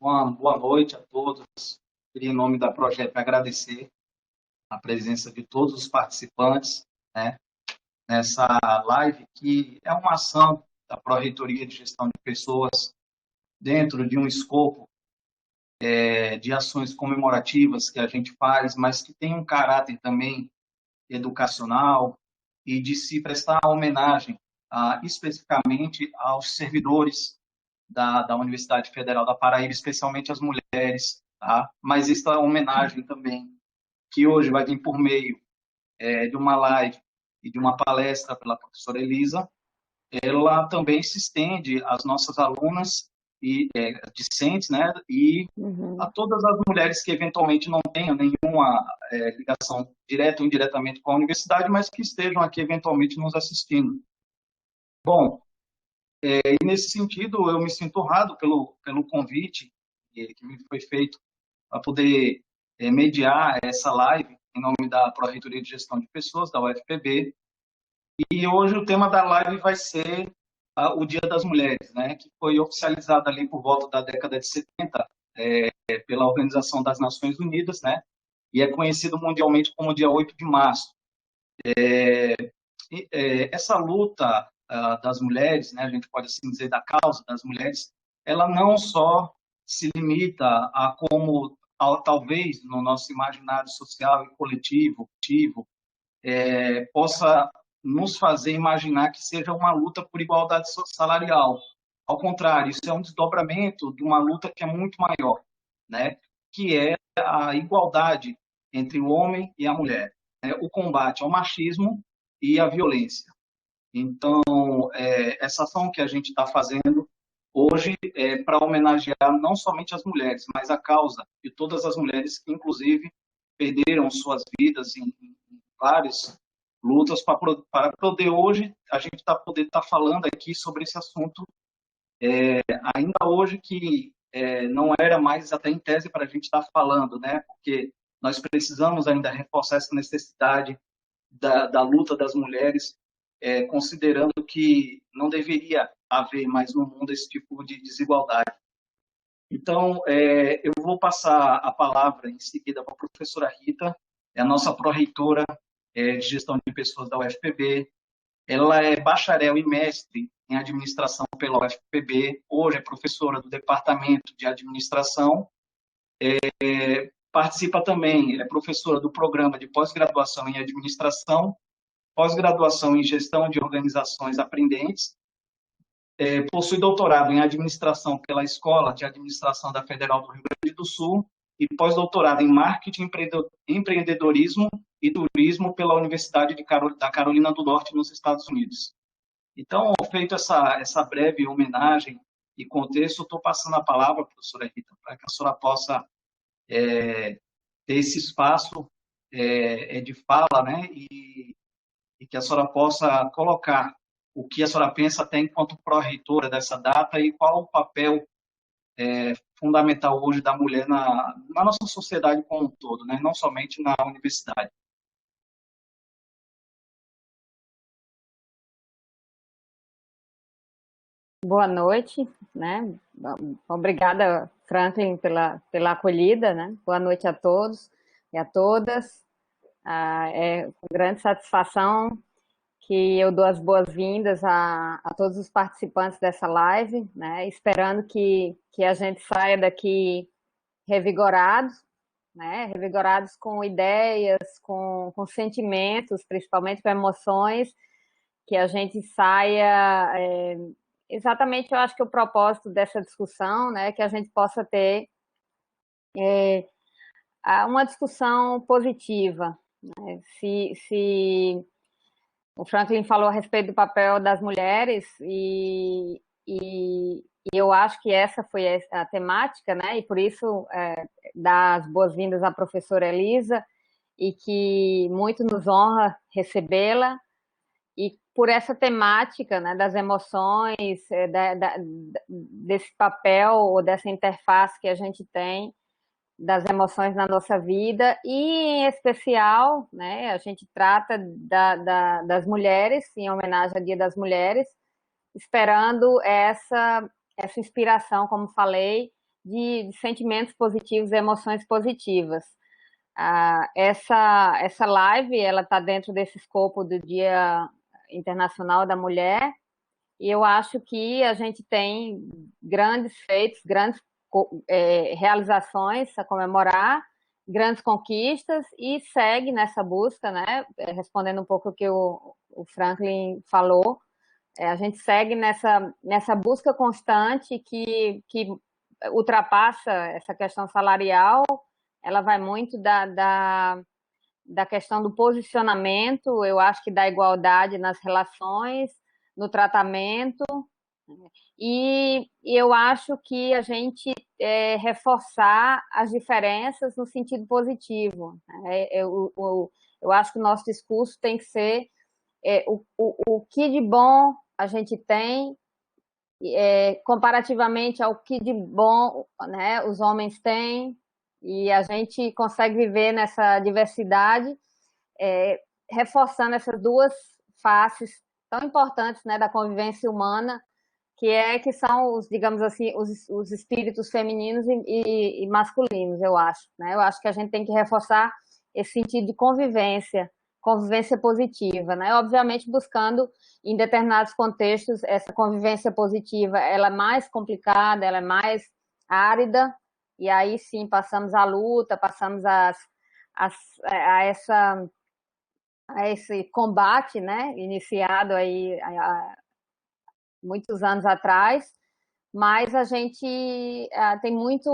Uma boa noite a todos. Queria, em nome da Projeto, agradecer a presença de todos os participantes, né, nessa live, que é uma ação da Pró-Reitoria de Gestão de Pessoas dentro de um escopo de ações comemorativas que a gente faz, mas que tem um caráter também educacional e de se prestar homenagem especificamente aos servidores da Universidade Federal da Paraíba, especialmente as mulheres, tá? Mas esta homenagem também, que hoje vai vir por meio de uma live e de uma palestra pela professora Elisa, ela também se estende às nossas alunas e discentes, né? E a Uhum. todas as mulheres que eventualmente não tenham nenhuma ligação direta ou indiretamente com a universidade, mas que estejam aqui eventualmente nos assistindo. Bom, e nesse sentido, eu me sinto honrado pelo convite que me foi feito para poder mediar essa live em nome da Pró-Reitoria de Gestão de Pessoas, da UFPB. E hoje o tema da live vai ser o Dia das Mulheres, né, que foi oficializado ali por volta da década de 70 pela Organização das Nações Unidas, né, e é conhecido mundialmente como dia 8 de março. Essa luta das mulheres, né, a gente pode assim dizer, da causa das mulheres, ela não só se limita a como, talvez, no nosso imaginário social e coletivo, possa nos fazer imaginar que seja uma luta por igualdade salarial. Ao contrário, isso é um desdobramento de uma luta que é muito maior, né, que é a igualdade entre o homem e a mulher, né, o combate ao machismo e à violência. Então, essa ação que a gente está fazendo hoje é para homenagear não somente as mulheres, mas a causa de todas as mulheres que, inclusive, perderam suas vidas em várias lutas para poder hoje a gente poder estar falando aqui sobre esse assunto, ainda hoje que não era mais até em tese para a gente estar falando, né? Porque nós precisamos ainda reforçar essa necessidade da luta das mulheres, considerando que não deveria haver mais no mundo esse tipo de desigualdade. Então, eu vou passar a palavra em seguida para a professora Rita, é a nossa pró-reitora de gestão de pessoas da UFPB. Ela é bacharel e mestre em administração pela UFPB, hoje é professora do Departamento de Administração, participa também, é professora do programa de pós-graduação em administração, pós-graduação em gestão de organizações aprendentes, possui doutorado em administração pela Escola de Administração da Federal do Rio Grande do Sul e pós-doutorado em marketing, empreendedorismo e turismo pela Universidade da Carolina do Norte, nos Estados Unidos. Então, feito essa breve homenagem e contexto, estou passando a palavra, professora Rita, para que a senhora possa ter esse espaço de fala, né, e que a senhora possa colocar o que a senhora pensa até enquanto pró-reitora dessa data e qual o papel fundamental hoje da mulher na nossa sociedade como um todo, né, não somente na universidade. Boa noite, né? Obrigada, Franklin, pela acolhida, né? Boa noite a todos e a todas. É com grande satisfação que eu dou as boas-vindas a todos os participantes dessa live, né? Esperando que a gente saia daqui revigorados, né? Revigorados com ideias, com sentimentos, principalmente com emoções, que a gente saia exatamente, eu acho que o propósito dessa discussão, né, que a gente possa ter uma discussão positiva. Né? Se o Franklin falou a respeito do papel das mulheres e eu acho que essa foi a temática, né, e por isso dar as boas-vindas à professora Elisa e que muito nos honra recebê-la. E por essa temática, né, das emoções, desse papel ou dessa interface que a gente tem das emoções na nossa vida, e em especial, né, a gente trata das mulheres, em homenagem ao Dia das Mulheres, esperando essa inspiração, como falei, de sentimentos positivos, emoções positivas. Essa live, ela está dentro desse escopo do Dia Internacional da Mulher, e eu acho que a gente tem grandes feitos, grandes realizações a comemorar, grandes conquistas, e segue nessa busca, né? Respondendo um pouco o que o Franklin falou, a gente segue nessa busca constante que ultrapassa essa questão salarial. Ela vai muito da questão do posicionamento, eu acho que da igualdade nas relações, no tratamento, e eu acho que a gente reforçar as diferenças no sentido positivo. Eu acho que o nosso discurso tem que ser o que de bom a gente tem, comparativamente ao que de bom, né, os homens têm, e a gente consegue viver nessa diversidade, reforçando essas duas faces tão importantes, né, da convivência humana, que são os, digamos assim, os espíritos femininos e masculinos, eu acho, né? Eu acho que a gente tem que reforçar esse sentido de convivência positiva, né? Obviamente buscando, em determinados contextos, essa convivência positiva, ela é mais complicada, ela é mais árida, e aí sim passamos à luta, passamos a esse combate, né? Iniciado aí muitos anos atrás, mas a gente tem muito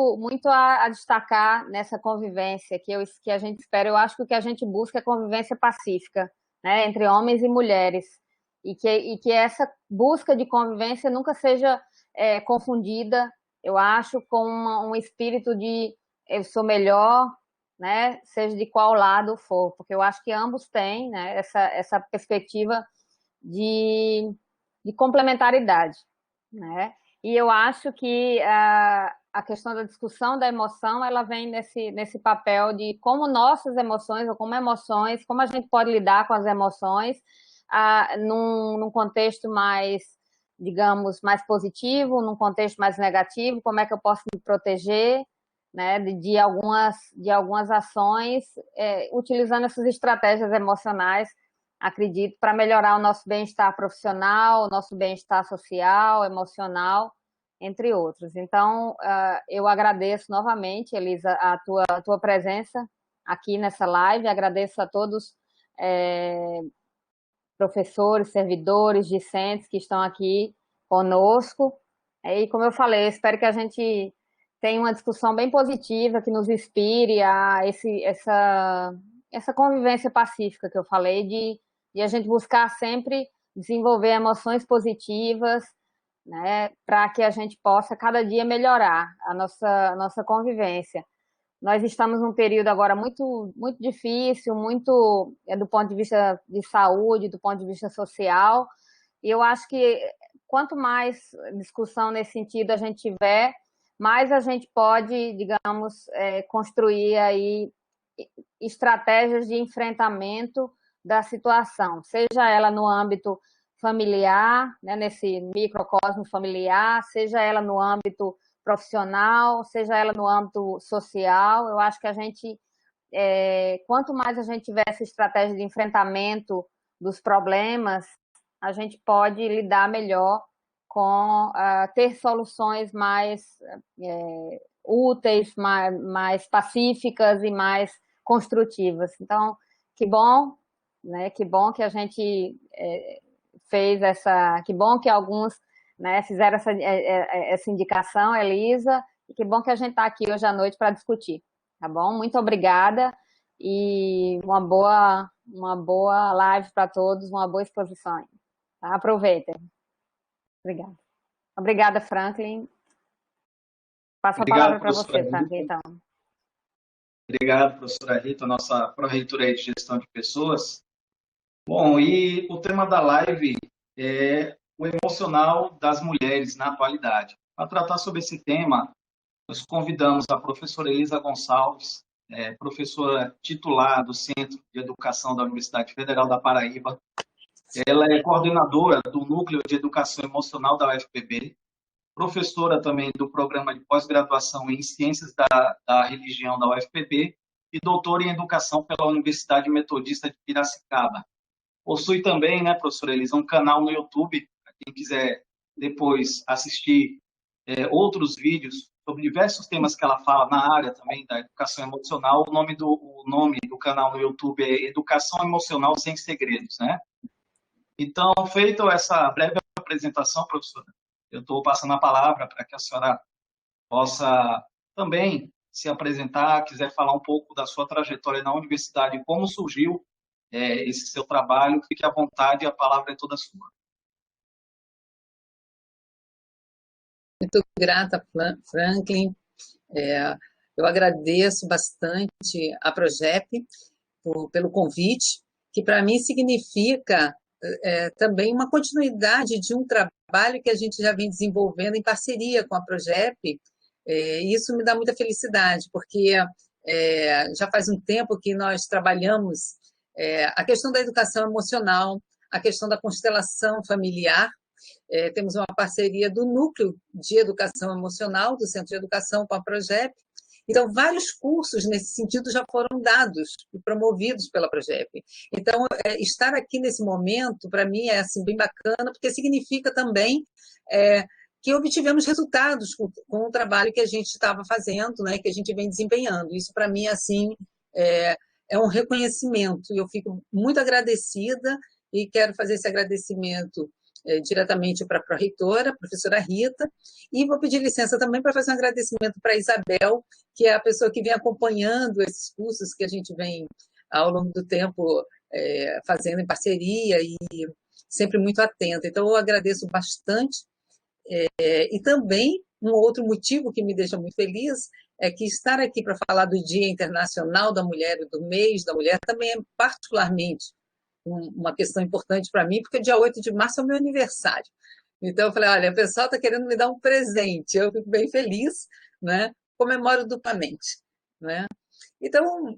a destacar nessa convivência que a gente espera. Eu acho que o que a gente busca é convivência pacífica, né, entre homens e mulheres, e que essa busca de convivência nunca seja confundida, eu acho, com um espírito de eu sou melhor, né, seja de qual lado for, porque eu acho que ambos têm, né, essa perspectiva de complementaridade, né? E eu acho que a questão da discussão da emoção, ela vem nesse papel de como nossas emoções, ou como a gente pode lidar com as emoções num contexto mais, digamos, mais positivo, num contexto mais negativo, como é que eu posso me proteger, né, de algumas ações, utilizando essas estratégias emocionais, acredito, para melhorar o nosso bem-estar profissional, o nosso bem-estar social, emocional, entre outros. Então, eu agradeço novamente, Elisa, a tua presença aqui nessa live, agradeço a todos professores, servidores, discentes que estão aqui conosco. E como eu falei, eu espero que a gente tenha uma discussão bem positiva, que nos inspire a essa convivência pacífica que eu falei, de a gente buscar sempre desenvolver emoções positivas, né, para que a gente possa cada dia melhorar a nossa convivência. Nós estamos num período agora muito difícil, muito do ponto de vista de saúde, do ponto de vista social, e eu acho que quanto mais discussão nesse sentido a gente tiver, mais a gente pode, digamos, construir aí estratégias de enfrentamento da situação, seja ela no âmbito familiar, né, nesse microcosmo familiar, seja ela no âmbito profissional, seja ela no âmbito social. Eu acho que a gente, quanto mais a gente tiver essa estratégia de enfrentamento dos problemas, a gente pode lidar melhor com ter soluções mais úteis, mais pacíficas e mais construtivas. Então, que bom, né? Que bom que a gente fez que bom que alguns, né, fizeram essa indicação, Elisa, e que bom que a gente está aqui hoje à noite para discutir, tá bom? Muito obrigada e uma boa live para todos, uma boa exposição. Tá? Aproveitem. Obrigada. Obrigada, Franklin. Passo a palavra para você, Franklin, então. Obrigado, professora Rita, nossa pró-reitora de gestão de pessoas. Bom, e o tema da live é o emocional das mulheres na atualidade. Para tratar sobre esse tema, nós convidamos a professora Elisa Gonçalves, professora titular do Centro de Educação da Universidade Federal da Paraíba. Ela é coordenadora do Núcleo de Educação Emocional da UFPB, professora também do programa de pós-graduação em Ciências da Religião da UFPB e doutora em Educação pela Universidade Metodista de Piracicaba. Possui também, né, professora Elisa, um canal no YouTube, para quem quiser depois assistir outros vídeos sobre diversos temas que ela fala na área também da educação emocional. O nome do canal no YouTube é Educação Emocional Sem Segredos, né? Então, feito essa breve apresentação, professora, eu estou passando a palavra para que a senhora possa também se apresentar, quiser falar um pouco da sua trajetória na universidade, como surgiu esse seu trabalho, fique à vontade, a palavra é toda sua. Muito grata, Franklin. Eu agradeço bastante a Progep pelo convite, que para mim significa também uma continuidade de um trabalho que a gente já vem desenvolvendo em parceria com a Progep. Isso me dá muita felicidade, porque já faz um tempo que nós trabalhamos a questão da educação emocional, a questão da constelação familiar. Temos uma parceria do Núcleo de Educação Emocional, do Centro de Educação com a Progep. Então, vários cursos nesse sentido já foram dados e promovidos pela Progep. Então, estar aqui nesse momento, para mim, é assim, bem bacana, porque significa também que obtivemos resultados com o trabalho que a gente estava fazendo, né, que a gente vem desempenhando. Isso, para mim, assim, é um reconhecimento. Eu fico muito agradecida e quero fazer esse agradecimento diretamente para a pró-reitora, a professora Rita, e vou pedir licença também para fazer um agradecimento para a Isabel, que é a pessoa que vem acompanhando esses cursos que a gente vem, ao longo do tempo, fazendo em parceria e sempre muito atenta. Então, eu agradeço bastante. E também, um outro motivo que me deixa muito feliz é que estar aqui para falar do Dia Internacional da Mulher e do Mês da Mulher também é particularmente uma questão importante para mim, porque dia 8 de março é o meu aniversário. Então, eu falei, olha, o pessoal está querendo me dar um presente, eu fico bem feliz, né? Comemoro duplamente, né? Então,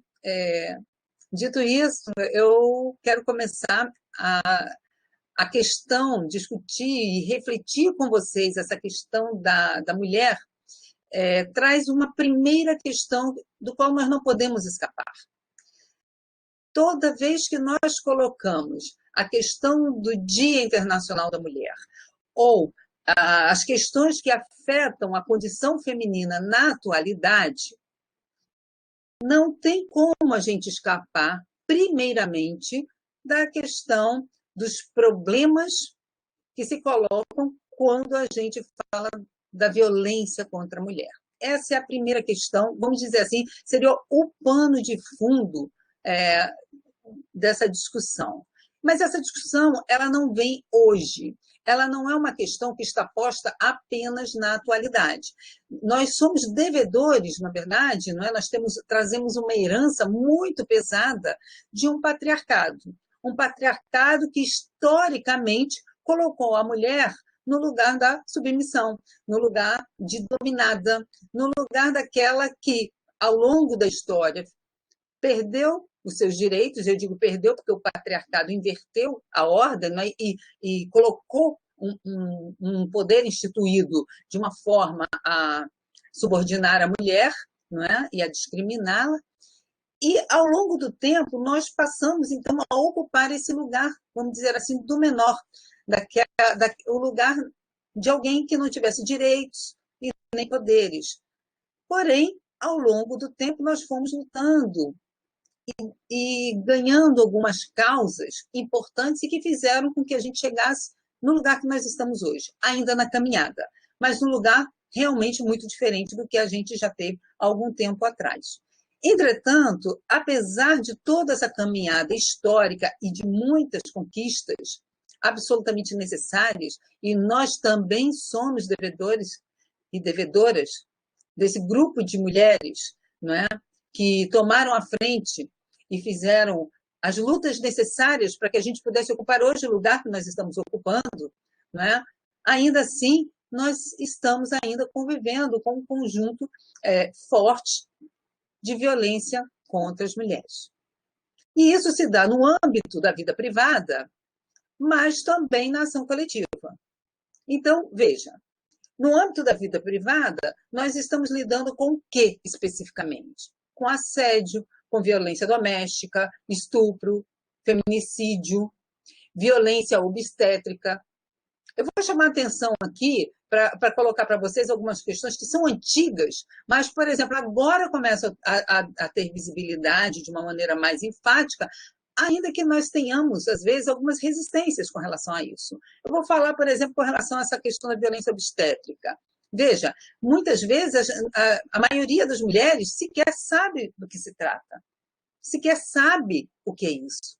dito isso, eu quero começar a questão, discutir e refletir com vocês essa questão da mulher, traz uma primeira questão do qual nós não podemos escapar. Toda vez que nós colocamos a questão do Dia Internacional da Mulher ou as questões que afetam a condição feminina na atualidade, não tem como a gente escapar, primeiramente, da questão dos problemas que se colocam quando a gente fala da violência contra a mulher. Essa é a primeira questão, vamos dizer assim, seria o pano de fundo dessa discussão. Mas essa discussão, ela não vem hoje. Ela não é uma questão que está posta apenas na atualidade. Nós somos devedores, na verdade, não é? Nós trazemos uma herança muito pesada de um patriarcado que historicamente colocou a mulher no lugar da submissão, no lugar de dominada, no lugar daquela que, ao longo da história, perdeu os seus direitos. Eu digo perdeu porque o patriarcado inverteu a ordem, né, e colocou um poder instituído de uma forma a subordinar a mulher, não é? E a discriminá-la. E, ao longo do tempo, nós passamos, então, a ocupar esse lugar, vamos dizer assim, do menor, o lugar de alguém que não tivesse direitos e nem poderes. Porém, ao longo do tempo, nós fomos lutando e ganhando algumas causas importantes e que fizeram com que a gente chegasse no lugar que nós estamos hoje, ainda na caminhada, mas num lugar realmente muito diferente do que a gente já teve há algum tempo atrás. Entretanto, apesar de toda essa caminhada histórica e de muitas conquistas absolutamente necessárias, e nós também somos devedores e devedoras desse grupo de mulheres, não é, que tomaram a frente e fizeram as lutas necessárias para que a gente pudesse ocupar hoje o lugar que nós estamos ocupando, não é? Ainda assim, nós estamos ainda convivendo com um conjunto forte de violência contra as mulheres. E isso se dá no âmbito da vida privada, mas também na ação coletiva. Então, veja, No âmbito da vida privada, nós estamos lidando com o que especificamente? Com assédio, com violência doméstica, estupro, feminicídio, violência obstétrica. Eu vou chamar a atenção aqui para colocar para vocês algumas questões que são antigas, mas, por exemplo, agora começa a ter visibilidade de uma maneira mais enfática, ainda que nós tenhamos, às vezes, algumas resistências com relação a isso. Eu vou falar, por exemplo, com relação a essa questão da violência obstétrica. Veja, muitas vezes a maioria das mulheres sequer sabe do que se trata, sequer sabe o que é isso.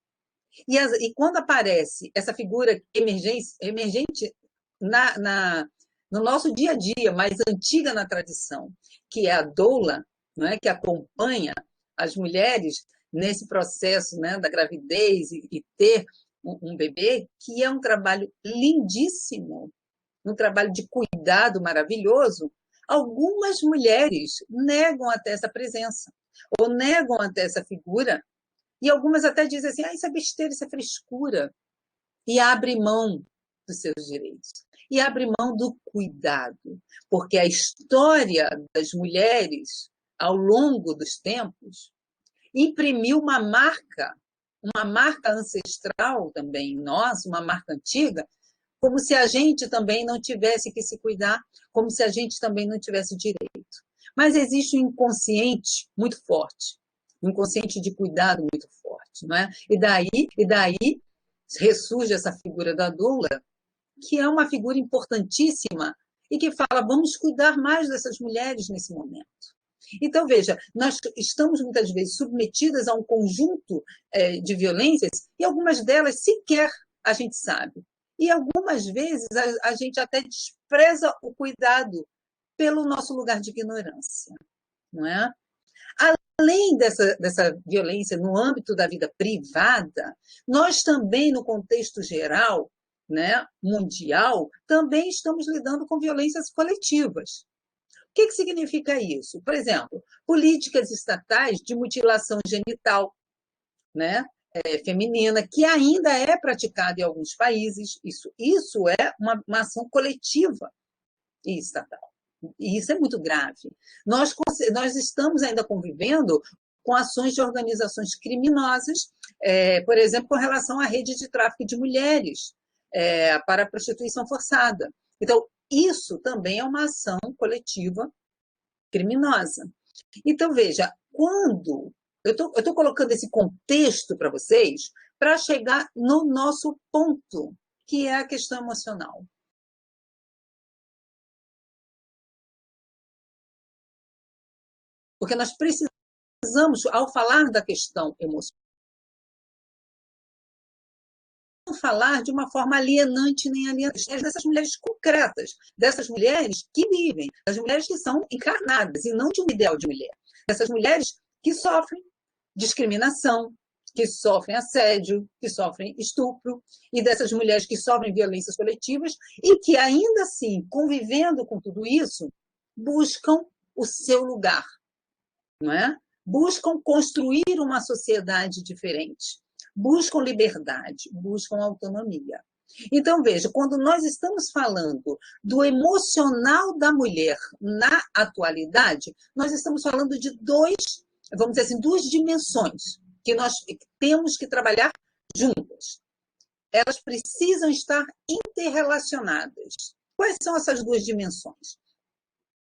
E quando aparece essa figura emergente no nosso dia a dia, mais antiga na tradição, que é a doula, não é? Que acompanha as mulheres nesse processo, né, da gravidez e ter um bebê, que é um trabalho lindíssimo, um trabalho de cuidado maravilhoso, algumas mulheres negam até essa presença, ou negam até essa figura, e algumas até dizem assim, isso é besteira, isso é frescura, e abre mão dos seus direitos, e abre mão do cuidado, porque a história das mulheres, ao longo dos tempos, imprimiu uma marca ancestral também em nós, uma marca antiga, como se a gente também não tivesse que se cuidar, como se a gente também não tivesse direito. Mas existe um inconsciente muito forte, um inconsciente de cuidado muito forte, não é? E daí ressurge essa figura da doula, que é uma figura importantíssima e que fala, vamos cuidar mais dessas mulheres nesse momento. Então, veja, nós estamos muitas vezes submetidas a um conjunto de violências e algumas delas sequer a gente sabe. E algumas vezes a gente até despreza o cuidado pelo nosso lugar de ignorância, não é? Além dessa violência no âmbito da vida privada, nós também, no contexto geral, né, mundial, também estamos lidando com violências coletivas. O que significa isso? Por exemplo, políticas estatais de mutilação genital, né, feminina, que ainda é praticada em alguns países. Isso é uma ação coletiva e estatal. E isso é muito grave. Nós estamos ainda convivendo com ações de organizações criminosas, por exemplo, com relação à rede de tráfico de mulheres para a prostituição forçada. Então, isso também é uma ação coletiva criminosa. Então, veja, quando eu estou colocando esse contexto para vocês para chegar no nosso ponto, que é a questão emocional. Porque nós precisamos, ao falar da questão emocional, não falar de uma forma alienante nem alienante, dessas mulheres concretas, dessas mulheres que vivem, das mulheres que são encarnadas, e não de um ideal de mulher. Dessas mulheres que sofrem discriminação, que sofrem assédio, que sofrem estupro, e dessas mulheres que sofrem violências coletivas e que, ainda assim, convivendo com tudo isso, buscam o seu lugar, não é? Buscam construir uma sociedade diferente, buscam liberdade, buscam autonomia. Então, veja, quando nós estamos falando do emocional da mulher na atualidade, nós estamos falando de vamos dizer assim, duas dimensões que nós temos que trabalhar juntas. Elas precisam estar interrelacionadas. Quais são essas duas dimensões?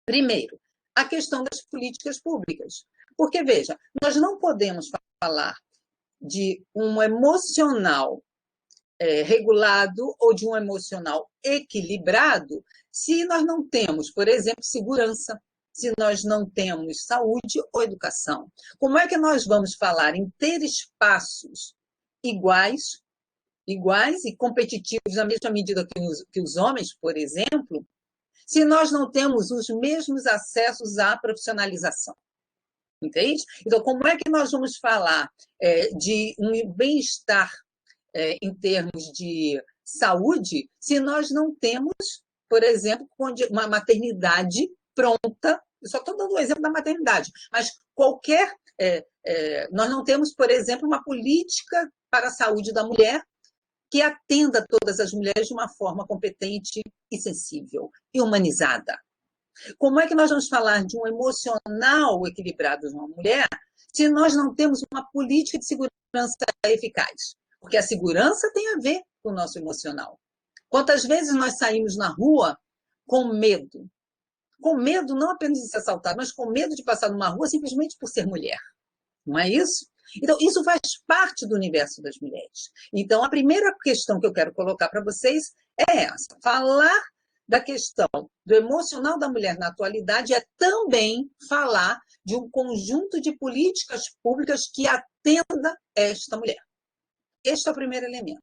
Primeiro, a questão das políticas públicas. Porque, veja, nós não podemos falar de um emocional regulado ou de um emocional equilibrado se nós não temos, por exemplo, segurança, se nós não temos saúde ou educação. Como é que nós vamos falar em ter espaços iguais e competitivos na mesma medida que os homens, por exemplo, se nós não temos os mesmos acessos à profissionalização? Entende? Então, como é que nós vamos falar de um bem-estar em termos de saúde se nós não temos, por exemplo, uma maternidade pronta? Eu só estou dando o exemplo da maternidade, mas nós não temos, por exemplo, uma política para a saúde da mulher que atenda a todas as mulheres de uma forma competente e sensível e humanizada. Como é que nós vamos falar de um emocional equilibrado de uma mulher se nós não temos uma política de segurança eficaz? Porque a segurança tem a ver com o nosso emocional. Quantas vezes nós saímos na rua com medo? Com medo não apenas de ser assaltado, mas com medo de passar numa rua simplesmente por ser mulher. Não é isso? Então, isso faz parte do universo das mulheres. Então, a primeira questão que eu quero colocar para vocês é essa. Falar da questão do emocional da mulher na atualidade é também falar de um conjunto de políticas públicas que atenda esta mulher. Este é o primeiro elemento.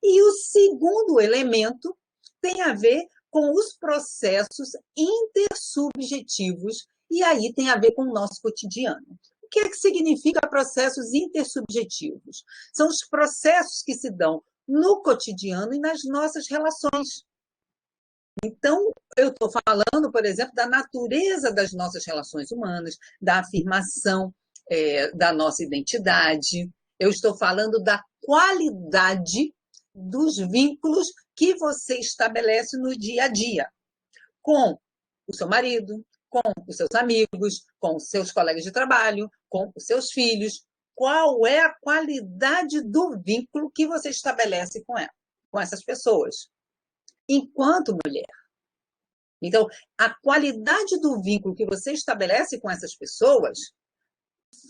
E o segundo elemento tem a ver com os processos intersubjetivos, e aí tem a ver com o nosso cotidiano. O que é que significa processos intersubjetivos? São os processos que se dão no cotidiano e nas nossas relações. Então, eu estou falando, por exemplo, da natureza das nossas relações humanas, da afirmação da nossa identidade. Eu estou falando da qualidade dos vínculos que você estabelece no dia a dia, com o seu marido, com os seus amigos, com os seus colegas de trabalho, com os seus filhos. Qual é a qualidade do vínculo que você estabelece com essas pessoas, enquanto mulher? Então, a qualidade do vínculo que você estabelece com essas pessoas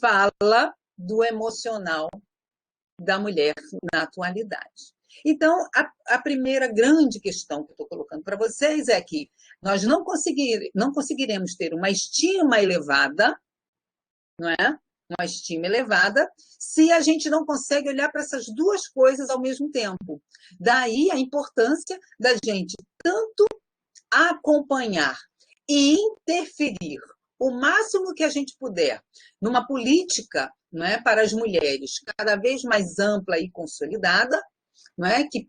fala do emocional da mulher na atualidade. Então, a primeira grande questão que eu estou colocando para vocês é que nós não conseguiremos ter uma estima elevada, não é? Uma estima elevada, se a gente não consegue olhar para essas duas coisas ao mesmo tempo. Daí a importância da gente tanto acompanhar e interferir o máximo que a gente puder numa política, não é, para as mulheres cada vez mais ampla e consolidada, não é, que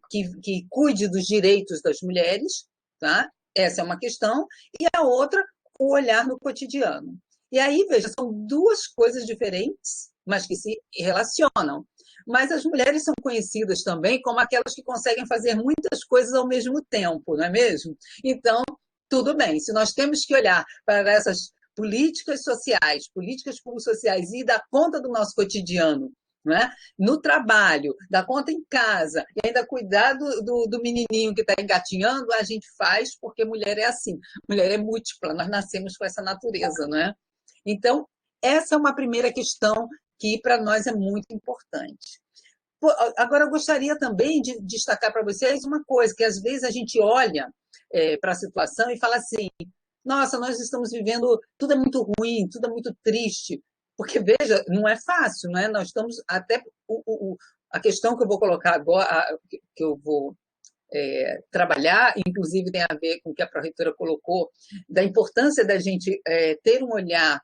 cuide dos direitos das mulheres, tá? Essa é uma questão. E a outra, o olhar no cotidiano. E aí, veja, são duas coisas diferentes, mas que se relacionam. Mas as mulheres são conhecidas também como aquelas que conseguem fazer muitas coisas ao mesmo tempo, não é mesmo? Então, tudo bem. Se nós temos que olhar para essas políticas sociais, políticas público-sociais e dar conta do nosso cotidiano, não é? No trabalho, dar conta em casa, e ainda cuidar do menininho que está engatinhando, a gente faz porque mulher é assim. Mulher é múltipla, nós nascemos com essa natureza, não é? Então, essa é uma primeira questão que para nós é muito importante. Agora, eu gostaria também de destacar para vocês uma coisa, que às vezes a gente olha para a situação e fala assim, nossa, nós estamos vivendo, tudo é muito ruim, tudo é muito triste, porque, veja, não é fácil, não é? Nós estamos até... a questão que eu vou colocar agora, que eu vou trabalhar, inclusive tem a ver com o que a pró-reitora colocou, da importância da gente ter um olhar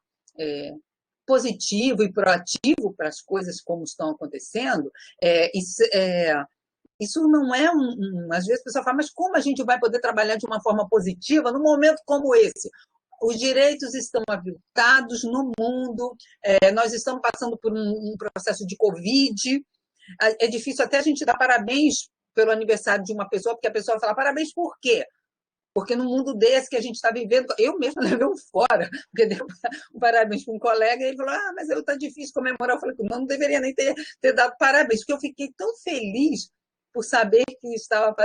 positivo e proativo para as coisas como estão acontecendo. Isso não é às vezes a pessoa fala, mas como a gente vai poder trabalhar de uma forma positiva num momento como esse? Os direitos estão aviltados no mundo, nós estamos passando por um processo de Covid, é difícil até a gente dar parabéns pelo aniversário de uma pessoa, porque a pessoa fala, parabéns por quê? Porque no mundo desse que a gente está vivendo, eu mesma levei um fora, porque deu um parabéns para um colega, e ele falou, mas está difícil comemorar. Eu falei, não deveria nem ter dado parabéns, porque eu fiquei tão feliz por saber que estava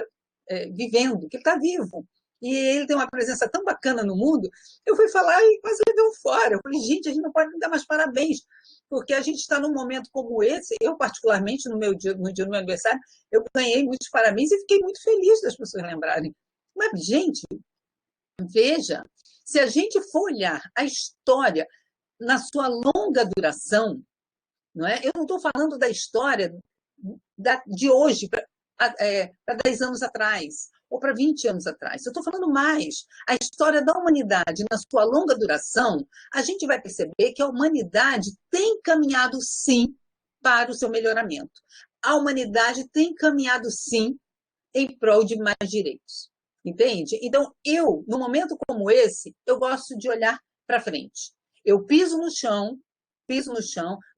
vivendo, que ele está vivo. E ele tem uma presença tão bacana no mundo, eu fui falar e quase levei um fora. Eu falei, gente, a gente não pode dar mais parabéns, porque a gente está num momento como esse, eu particularmente, no dia do meu aniversário, eu ganhei muitos parabéns e fiquei muito feliz das pessoas lembrarem. Mas, gente, veja, se a gente for olhar a história na sua longa duração, não é? Eu não estou falando da história de hoje para 10 anos atrás, ou para 20 anos atrás. Eu estou falando mais. A história da humanidade, na sua longa duração, a gente vai perceber que a humanidade tem caminhado, sim, para o seu melhoramento. A humanidade tem caminhado, sim, em prol de mais direitos. Entende? Então, num momento como esse, eu gosto de olhar para frente. Eu piso no chão,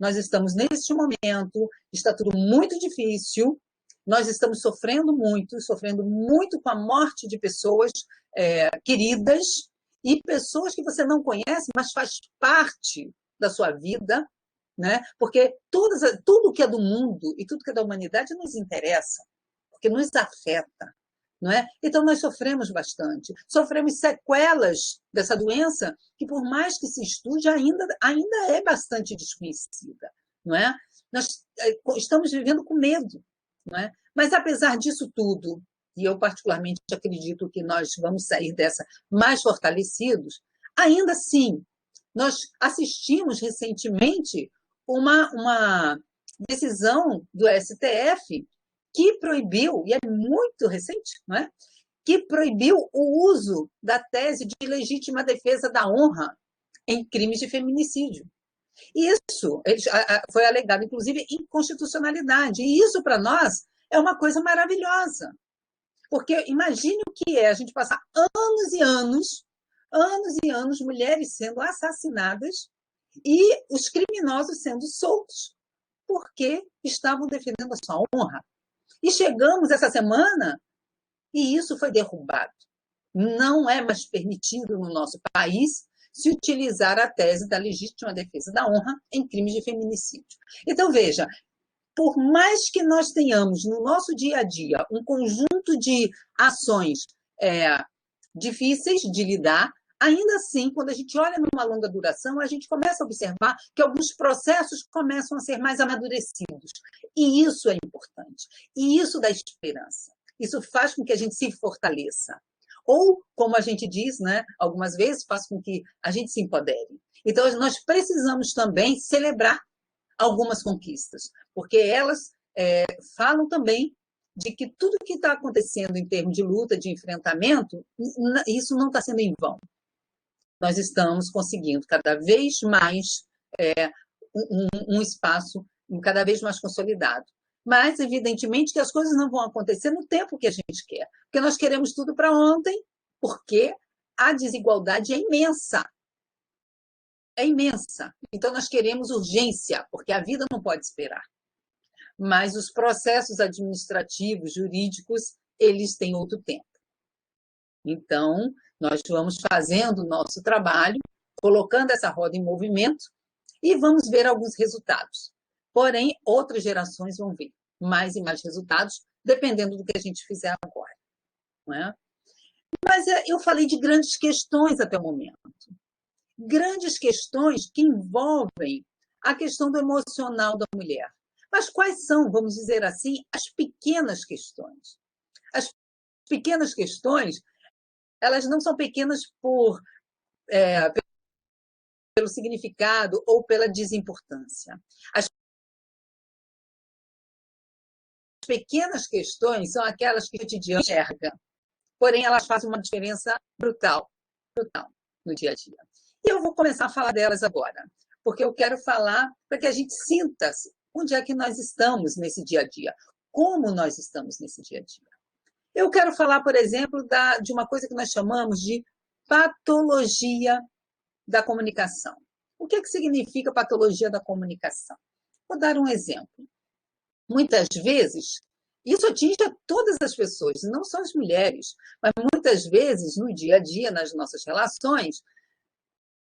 nós estamos neste momento, está tudo muito difícil, nós estamos sofrendo muito com a morte de pessoas queridas e pessoas que você não conhece, mas faz parte da sua vida, né? Porque tudo que é do mundo e tudo que é da humanidade nos interessa, porque nos afeta. Não é? Então, nós sofremos bastante. Sofremos sequelas dessa doença que, por mais que se estude, ainda é bastante desconhecida. Não é? Nós estamos vivendo com medo. Não é? Mas, apesar disso tudo, e eu particularmente acredito que nós vamos sair dessa mais fortalecidos, ainda assim, nós assistimos recentemente uma decisão do STF que proibiu, e é muito recente, não é? Que proibiu o uso da tese de legítima defesa da honra em crimes de feminicídio. Isso foi alegado, inclusive, inconstitucionalidade. E isso, para nós, é uma coisa maravilhosa. Porque imagine o que é a gente passar anos e anos, mulheres sendo assassinadas e os criminosos sendo soltos porque estavam defendendo a sua honra. E chegamos essa semana e isso foi derrubado. Não é mais permitido no nosso país se utilizar a tese da legítima defesa da honra em crimes de feminicídio. Então, veja, por mais que nós tenhamos no nosso dia a dia um conjunto de ações difíceis de lidar, ainda assim, quando a gente olha numa longa duração, a gente começa a observar que alguns processos começam a ser mais amadurecidos. E isso é importante. E isso dá esperança. Isso faz com que a gente se fortaleça. Ou, como a gente diz, né, algumas vezes, faz com que a gente se empodere. Então, nós precisamos também celebrar algumas conquistas, porque elas falam também de que tudo que está acontecendo em termos de luta, de enfrentamento, isso não está sendo em vão. Nós estamos conseguindo cada vez mais um espaço cada vez mais consolidado. Mas, evidentemente, que as coisas não vão acontecer no tempo que a gente quer. Porque nós queremos tudo para ontem, porque a desigualdade é imensa. É imensa. Então, nós queremos urgência, porque a vida não pode esperar. Mas os processos administrativos, jurídicos, eles têm outro tempo. Então, nós vamos fazendo o nosso trabalho, colocando essa roda em movimento e vamos ver alguns resultados. Porém, outras gerações vão ver mais e mais resultados, dependendo do que a gente fizer agora. Não é? Mas eu falei de grandes questões até o momento. Grandes questões que envolvem a questão do emocional da mulher. Mas quais são, vamos dizer assim, as pequenas questões? As pequenas questões, elas não são pequenas pelo significado ou pela desimportância. As pequenas questões são aquelas que o cotidiano enxerga, porém elas fazem uma diferença brutal no dia a dia. E eu vou começar a falar delas agora, porque eu quero falar para que a gente sinta onde é que nós estamos nesse dia a dia, como nós estamos nesse dia a dia. Eu quero falar, por exemplo, de uma coisa que nós chamamos de patologia da comunicação. O que significa patologia da comunicação? Vou dar um exemplo. Muitas vezes, isso atinge a todas as pessoas, não só as mulheres, mas muitas vezes, no dia a dia, nas nossas relações,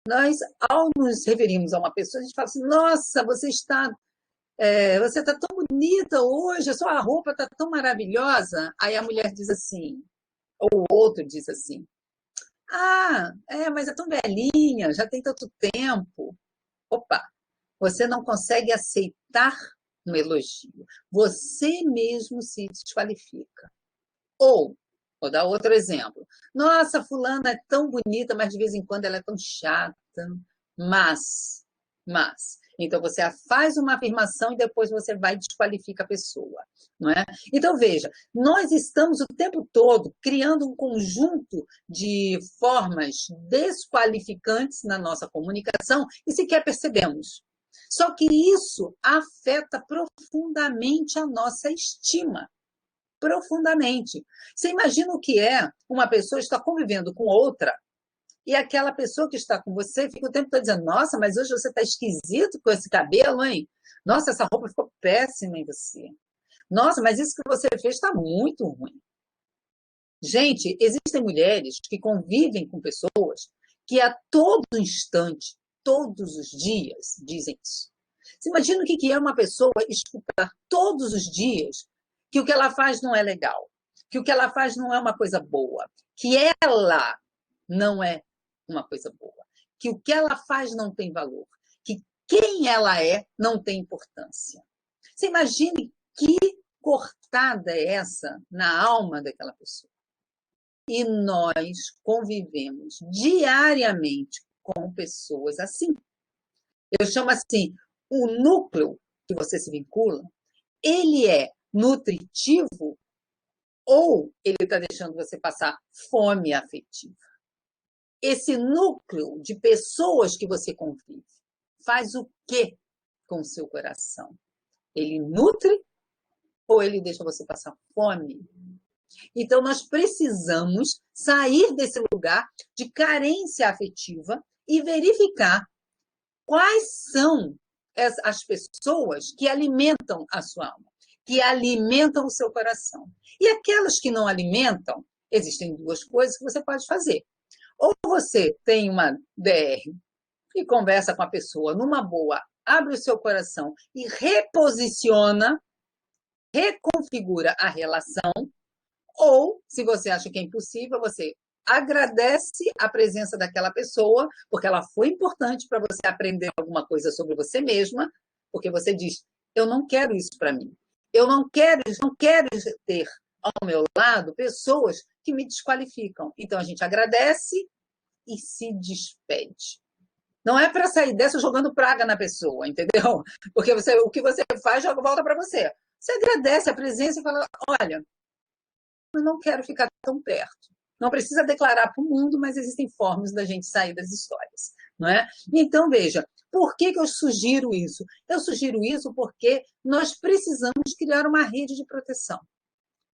nós, ao nos referirmos a uma pessoa, a gente fala assim, nossa, você está tão bonita hoje, a sua roupa está tão maravilhosa. Aí a mulher diz assim, ou o outro diz assim, mas é tão velhinha, já tem tanto tempo. Opa, você não consegue aceitar um elogio. Você mesmo se desqualifica. Ou, vou dar outro exemplo. Nossa, fulana é tão bonita, mas de vez em quando ela é tão chata. Mas. Então, você faz uma afirmação e depois você vai e desqualifica a pessoa. Não é? Então, veja, nós estamos o tempo todo criando um conjunto de formas desqualificantes na nossa comunicação e sequer percebemos. Só que isso afeta profundamente a nossa estima. Profundamente. Você imagina o que é uma pessoa estar convivendo com outra e aquela pessoa que está com você fica o tempo todo dizendo, nossa, mas hoje você está esquisito com esse cabelo, hein? Nossa, essa roupa ficou péssima em você. Nossa, mas isso que você fez está muito ruim. Gente, existem mulheres que convivem com pessoas que a todo instante, todos os dias, dizem isso. Você imagina o que é uma pessoa escutar todos os dias que o que ela faz não é legal, que o que ela faz não é uma coisa boa, que ela não é uma coisa boa, que o que ela faz não tem valor, que quem ela é não tem importância. Você imagine que cortada é essa na alma daquela pessoa. E nós convivemos diariamente com pessoas assim. Eu chamo assim, o núcleo que você se vincula, ele é nutritivo ou ele está deixando você passar fome afetiva? Esse núcleo de pessoas que você convive faz o quê com o seu coração? Ele nutre ou ele deixa você passar fome? Então, nós precisamos sair desse lugar de carência afetiva e verificar quais são as pessoas que alimentam a sua alma, que alimentam o seu coração. E aquelas que não alimentam, existem duas coisas que você pode fazer. Ou você tem uma DR e conversa com a pessoa numa boa, abre o seu coração e reposiciona, reconfigura a relação. Ou, se você acha que é impossível, você agradece a presença daquela pessoa, porque ela foi importante para você aprender alguma coisa sobre você mesma, porque você diz, eu não quero isso para mim. Eu não quero ter ao meu lado pessoas que me desqualificam. Então, a gente agradece e se despede. Não é para sair dessa jogando praga na pessoa, entendeu? Porque o que você faz, joga volta para você. Você agradece a presença e fala, olha, eu não quero ficar tão perto. Não precisa declarar para o mundo, mas existem formas da gente sair das histórias, não é? Então, veja, por que eu sugiro isso? Eu sugiro isso porque nós precisamos criar uma rede de proteção.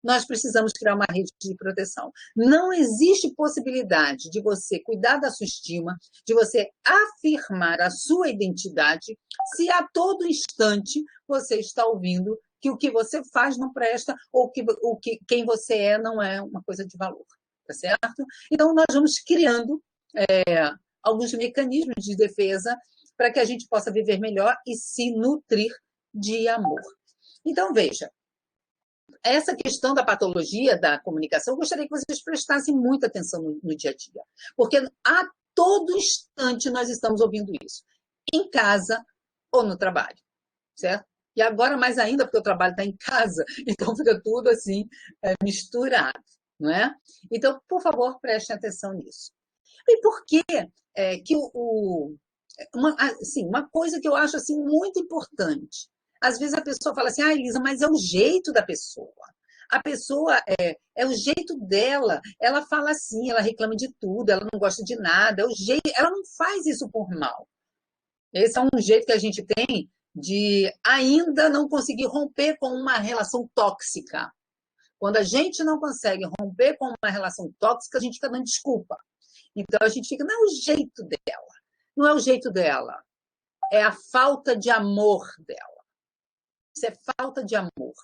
Nós precisamos criar uma rede de proteção. Não existe possibilidade de você cuidar da sua estima, de você afirmar a sua identidade, se a todo instante você está ouvindo que o que você faz não presta ou que quem você é não é uma coisa de valor, tá certo? Então, nós vamos criando alguns mecanismos de defesa para que a gente possa viver melhor e se nutrir de amor. Então, veja, essa questão da patologia da comunicação, eu gostaria que vocês prestassem muita atenção no dia a dia, porque a todo instante nós estamos ouvindo isso, em casa ou no trabalho, certo? E agora mais ainda, porque o trabalho está em casa, então fica tudo assim, misturado, não é? Então, por favor, prestem atenção nisso. E por que que uma coisa que eu acho assim, muito importante, às vezes a pessoa fala assim, Elisa, mas é o jeito da pessoa. A pessoa é o jeito dela, ela fala assim, ela reclama de tudo, ela não gosta de nada, é o jeito, ela não faz isso por mal. Esse é um jeito que a gente tem de ainda não conseguir romper com uma relação tóxica. Quando a gente não consegue romper com uma relação tóxica, a gente fica dando desculpa. Então a gente fica, não é o jeito dela, não é o jeito dela, é a falta de amor dela. Isso é falta de amor.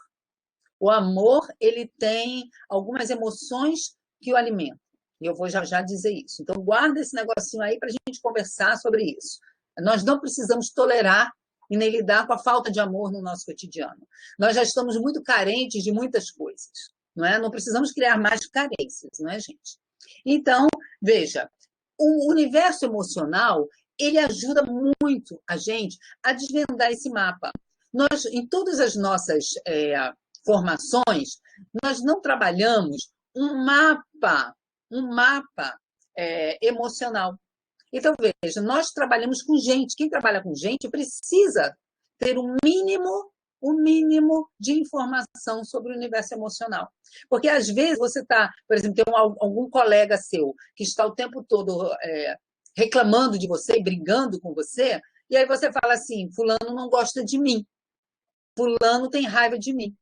O amor, ele tem algumas emoções que o alimentam. E eu vou já dizer isso. Então, guarda esse negocinho aí para a gente conversar sobre isso. Nós não precisamos tolerar e nem lidar com a falta de amor no nosso cotidiano. Nós já estamos muito carentes de muitas coisas, não é? Não precisamos criar mais carências, não é, gente? Então, veja, o universo emocional, ele ajuda muito a gente a desvendar esse mapa. Nós, em todas as nossas formações, nós não trabalhamos um mapa emocional. Então, veja, nós trabalhamos com gente. Quem trabalha com gente precisa ter um mínimo de informação sobre o universo emocional. Porque, às vezes, você está, por exemplo, tem algum colega seu que está o tempo todo reclamando de você, brigando com você, e aí você fala assim, fulano não gosta de mim, fulano tem raiva de mim.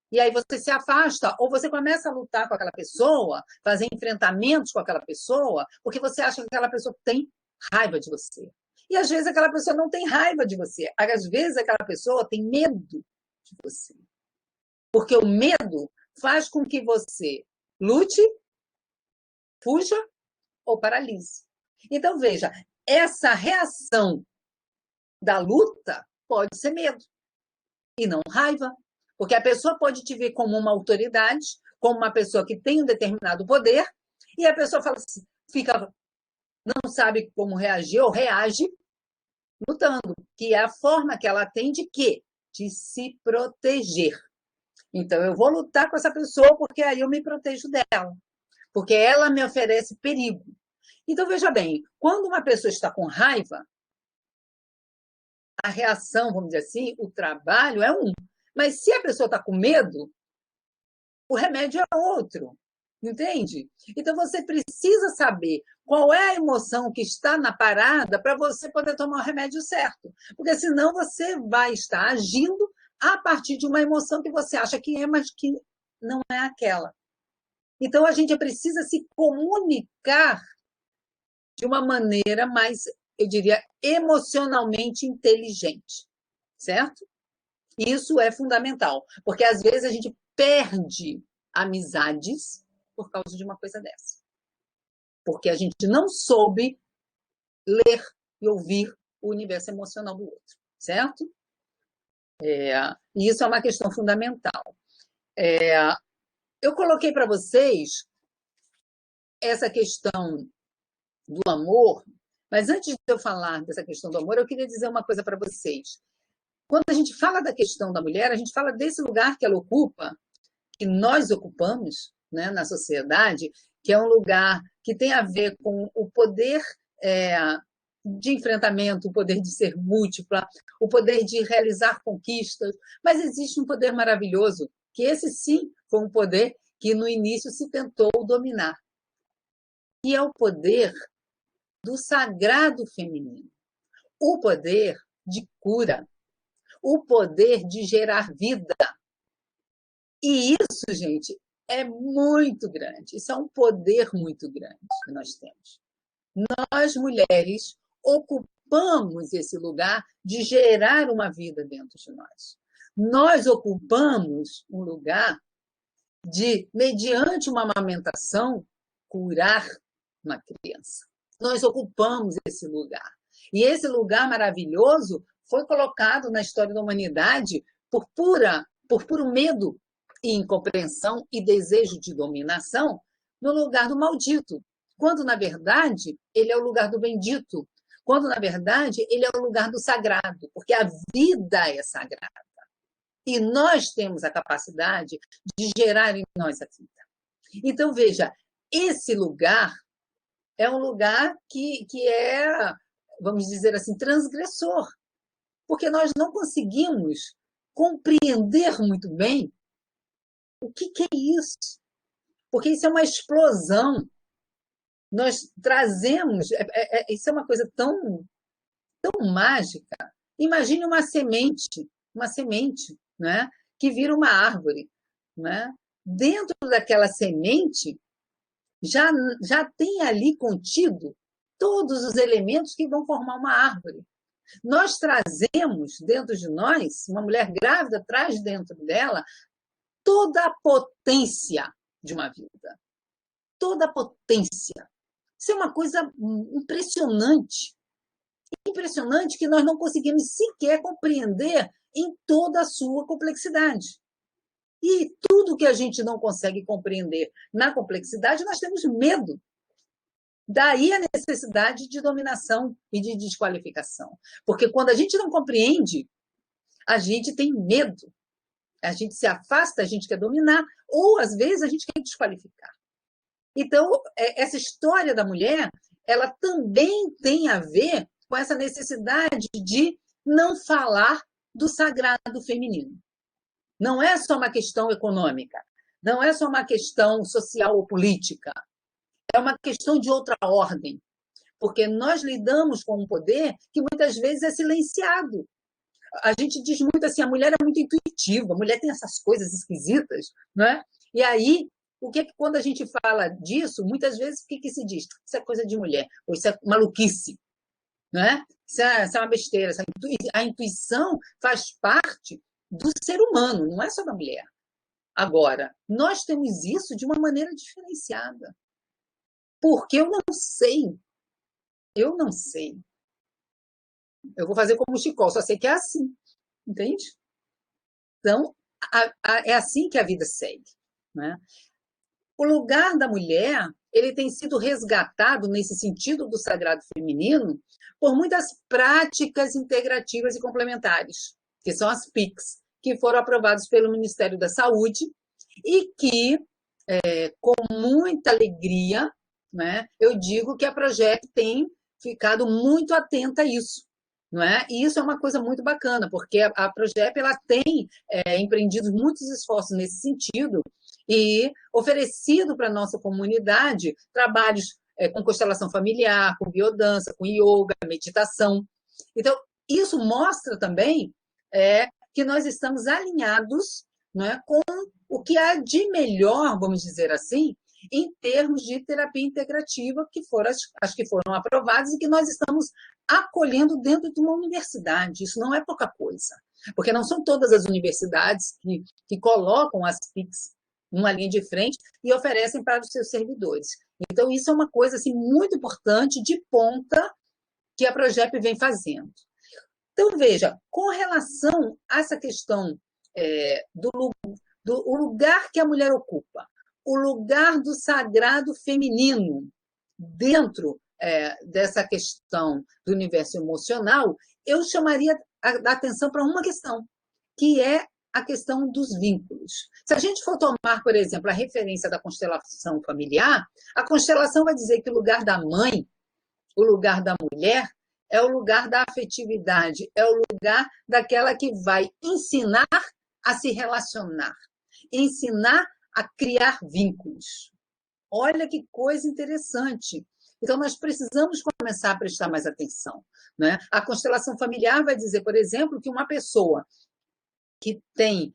E aí você se afasta, ou você começa a lutar com aquela pessoa, fazer enfrentamentos com aquela pessoa, porque você acha que aquela pessoa tem raiva de você. E às vezes aquela pessoa não tem raiva de você. Às vezes aquela pessoa tem medo de você. Porque o medo faz com que você lute, fuja ou paralise. Então, veja, essa reação da luta pode ser medo e não raiva. Porque a pessoa pode te ver como uma autoridade, como uma pessoa que tem um determinado poder, e a pessoa fala assim, não sabe como reagir ou reage lutando, que é a forma que ela tem de quê? De se proteger. Então, eu vou lutar com essa pessoa porque aí eu me protejo dela, porque ela me oferece perigo. Então, veja bem, quando uma pessoa está com raiva, a reação, vamos dizer assim, o trabalho é um. Mas se a pessoa está com medo, o remédio é outro. Entende? Então, você precisa saber qual é a emoção que está na parada para você poder tomar o remédio certo. Porque senão você vai estar agindo a partir de uma emoção que você acha que é, mas que não é aquela. Então, a gente precisa se comunicar de uma maneira mais, eu diria, emocionalmente inteligente. Certo? Isso é fundamental. Porque, às vezes, a gente perde amizades por causa de uma coisa dessa. Porque a gente não soube ler e ouvir o universo emocional do outro, certo? Isso é uma questão fundamental. Eu coloquei para vocês essa questão do amor, mas antes de eu falar dessa questão do amor, eu queria dizer uma coisa para vocês. Quando a gente fala da questão da mulher, a gente fala desse lugar que ela ocupa, que nós ocupamos, né, na sociedade, que é um lugar que tem a ver com o poder de enfrentamento, o poder de ser múltipla, o poder de realizar conquistas, mas existe um poder maravilhoso, que esse sim foi um poder que no início se tentou dominar, e é o poder do sagrado feminino, o poder de cura, o poder de gerar vida. E isso, gente, é muito grande. Isso é um poder muito grande que nós temos. Nós, mulheres, ocupamos esse lugar de gerar uma vida dentro de nós. Nós ocupamos um lugar de, mediante uma amamentação, curar uma criança. Nós ocupamos esse lugar. E esse lugar maravilhoso foi colocado na história da humanidade por puro medo e incompreensão e desejo de dominação no lugar do maldito, quando, na verdade, ele é o lugar do bendito, quando, na verdade, ele é o lugar do sagrado, porque a vida é sagrada. E nós temos a capacidade de gerar em nós a vida. Então, veja, esse lugar é um lugar que é, vamos dizer assim, transgressor, porque nós não conseguimos compreender muito bem o que é isso? Porque isso é uma explosão. Nós trazemos... isso é uma coisa tão mágica. Imagine uma semente, né, que vira uma árvore. Né? Dentro daquela semente, já tem ali contido todos os elementos que vão formar uma árvore. Nós trazemos dentro de nós, uma mulher grávida traz dentro dela toda a potência de uma vida. Toda a potência. Isso é uma coisa impressionante. Impressionante que nós não conseguimos sequer compreender em toda a sua complexidade. E tudo que a gente não consegue compreender na complexidade, nós temos medo. Daí a necessidade de dominação e de desqualificação. Porque quando a gente não compreende, a gente tem medo. A gente se afasta, a gente quer dominar, ou às vezes a gente quer desqualificar. Então, essa história da mulher, ela também tem a ver com essa necessidade de não falar do sagrado feminino. Não é só uma questão econômica, não é só uma questão social ou política, é uma questão de outra ordem, porque nós lidamos com um poder que muitas vezes é silenciado. A gente diz muito assim, a mulher é muito intuitiva, a mulher tem essas coisas esquisitas, né? E aí, quando a gente fala disso, muitas vezes, o que se diz? Isso é coisa de mulher, ou isso é maluquice, né? Isso é uma besteira. A intuição faz parte do ser humano, não é só da mulher. Agora, nós temos isso de uma maneira diferenciada. Porque eu não sei. Eu não sei. Eu vou fazer como o Chicó, só sei que é assim. Entende? Então, é assim que a vida segue. Né? O lugar da mulher, ele tem sido resgatado nesse sentido do sagrado feminino por muitas práticas integrativas e complementares, que são as PICs, que foram aprovadas pelo Ministério da Saúde e que, com muita alegria, né, eu digo que a Progep tem ficado muito atenta a isso. Não é? E isso é uma coisa muito bacana, porque a Progep ela tem empreendido muitos esforços nesse sentido e oferecido para a nossa comunidade trabalhos com constelação familiar, com biodança, com yoga, meditação. Então, isso mostra também que nós estamos alinhados, não é, com o que há de melhor, vamos dizer assim, em termos de terapia integrativa, que foram as que foram aprovadas e que nós estamos acolhendo dentro de uma universidade. Isso não é pouca coisa, porque não são todas as universidades que colocam as PICs numa linha de frente e oferecem para os seus servidores. Então, isso é uma coisa assim, muito importante, de ponta, que a Progep vem fazendo. Então, veja, com relação a essa questão do lugar que a mulher ocupa, o lugar do sagrado feminino dentro dessa questão do universo emocional, eu chamaria a atenção para uma questão, que é a questão dos vínculos. Se a gente for tomar, por exemplo, a referência da constelação familiar, a constelação vai dizer que o lugar da mãe, o lugar da mulher, é o lugar da afetividade, é o lugar daquela que vai ensinar a se relacionar, ensinar a criar vínculos. Olha que coisa interessante. Então, nós precisamos começar a prestar mais atenção. Né? A constelação familiar vai dizer, por exemplo, que uma pessoa que tem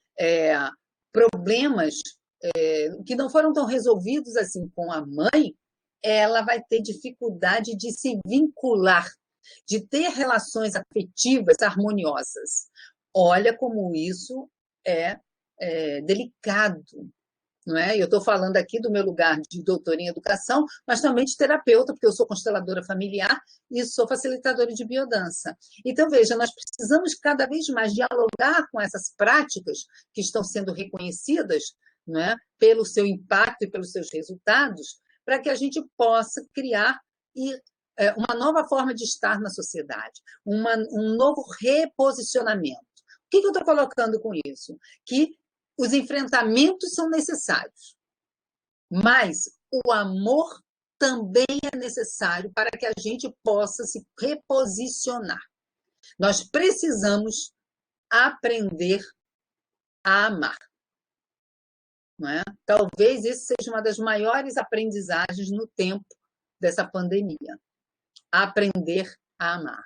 problemas que não foram tão resolvidos assim com a mãe, ela vai ter dificuldade de se vincular, de ter relações afetivas harmoniosas. Olha como isso é delicado. Não é? Eu estou falando aqui do meu lugar de doutora em educação, mas também de terapeuta, porque eu sou consteladora familiar e sou facilitadora de biodança. Então, veja, nós precisamos cada vez mais dialogar com essas práticas que estão sendo reconhecidas, não é? Pelo seu impacto e pelos seus resultados, para que a gente possa criar uma nova forma de estar na sociedade, um novo reposicionamento. O que eu estou colocando com isso? Que os enfrentamentos são necessários, mas o amor também é necessário para que a gente possa se reposicionar. Nós precisamos aprender a amar. Não é? Talvez isso seja uma das maiores aprendizagens no tempo dessa pandemia. Aprender a amar.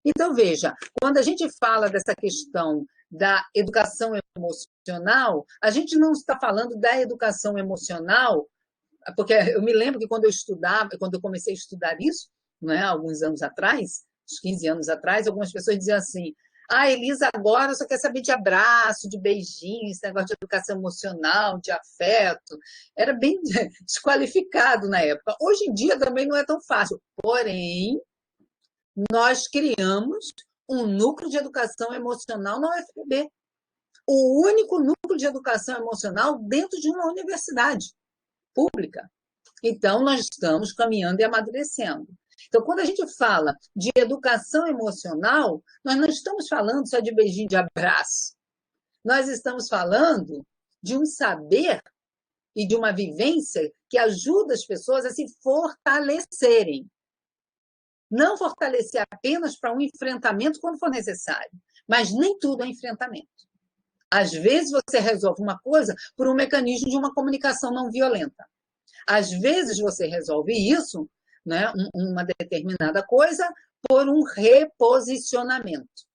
Então, veja, quando a gente fala dessa questão da educação emocional, a gente não está falando da educação emocional, porque eu me lembro que quando eu comecei a estudar isso, né, alguns anos atrás, uns 15 anos atrás, algumas pessoas diziam assim: Elisa agora só quer saber de abraço, de beijinho, esse negócio de educação emocional, de afeto. Era bem desqualificado na época. Hoje em dia também não é tão fácil, porém, nós criamos um núcleo de educação emocional na UFPB. O único núcleo de educação emocional dentro de uma universidade pública. Então, nós estamos caminhando e amadurecendo. Então, quando a gente fala de educação emocional, nós não estamos falando só de beijinho de abraço. Nós estamos falando de um saber e de uma vivência que ajuda as pessoas a se fortalecerem. Não fortalecer apenas para um enfrentamento quando for necessário, mas nem tudo é enfrentamento. Às vezes você resolve uma coisa por um mecanismo de uma comunicação não violenta. Às vezes você resolve isso, né, uma determinada coisa, por um reposicionamento.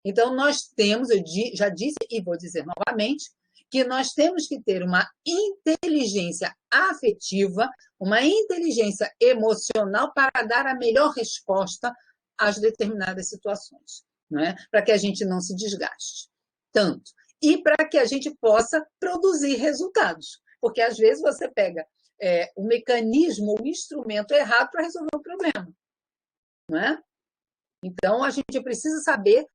Então, nós temos, eu já disse e vou dizer novamente, que nós temos que ter uma inteligência afetiva, uma inteligência emocional para dar a melhor resposta às determinadas situações, não é? Para que a gente não se desgaste. Tanto e para que a gente possa produzir resultados. Porque, às vezes, você pega o mecanismo, o instrumento errado para resolver o problema. Não é? Então, a gente precisa saber,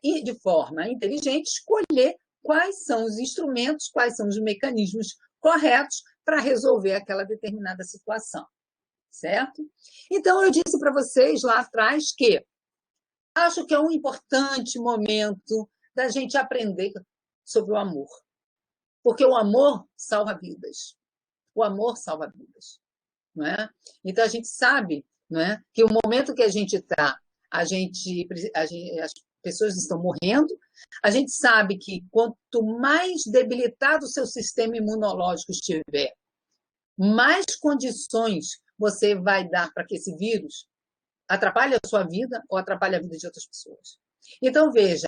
de forma inteligente, escolher quais são os instrumentos, quais são os mecanismos corretos para resolver aquela determinada situação. Certo? Então, eu disse para vocês lá atrás que acho que é um importante momento da gente aprender sobre o amor. Porque o amor salva vidas. O amor salva vidas. Não é? Então, a gente sabe, não é, que o momento que a gente está, as pessoas estão morrendo, a gente sabe que quanto mais debilitado o seu sistema imunológico estiver, mais condições você vai dar para que esse vírus atrapalhe a sua vida ou atrapalhe a vida de outras pessoas. Então, veja,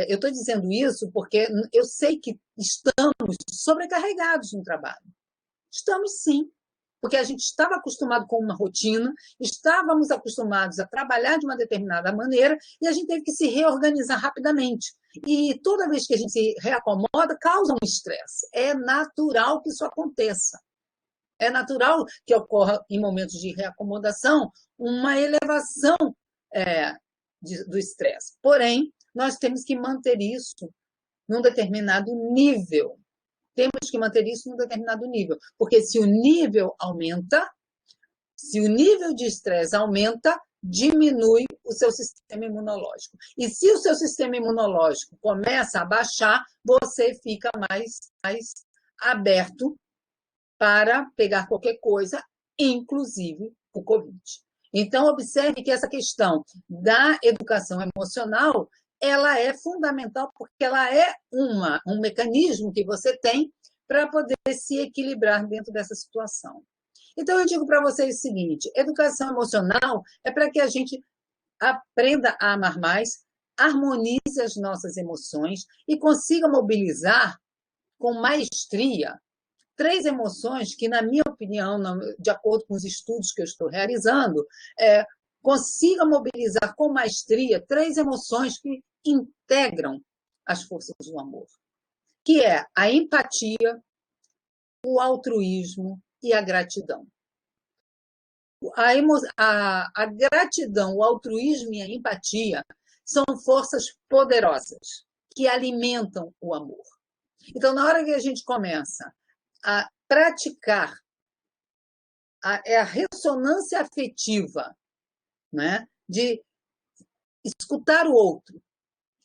eu estou dizendo isso porque eu sei que estamos sobrecarregados no trabalho. Estamos, sim. Porque a gente estava acostumado com uma rotina, estávamos acostumados a trabalhar de uma determinada maneira e a gente teve que se reorganizar rapidamente. E toda vez que a gente se reacomoda, causa um estresse. É natural que isso aconteça. É natural que ocorra, em momentos de reacomodação, uma elevação do estresse. Porém, nós temos que manter isso num determinado nível. Temos que manter isso num determinado nível. Porque se o nível aumenta, se o nível de estresse aumenta, diminui o seu sistema imunológico. E se o seu sistema imunológico começa a baixar, você fica mais aberto para pegar qualquer coisa, inclusive o Covid. Então, observe que essa questão da educação emocional, ela é fundamental porque ela é um mecanismo que você tem para poder se equilibrar dentro dessa situação. Então, eu digo para vocês o seguinte, educação emocional é para que a gente aprenda a amar mais, harmonize as nossas emoções e consiga mobilizar com maestria 3 emoções que, na minha opinião, de acordo com os estudos que eu estou realizando, consiga mobilizar com maestria 3 emoções que integram as forças do amor, que é a empatia, o altruísmo e a gratidão. A gratidão, o altruísmo e a empatia são forças poderosas que alimentam o amor. Então, na hora que a gente começa a praticar a ressonância afetiva, né? De escutar o outro,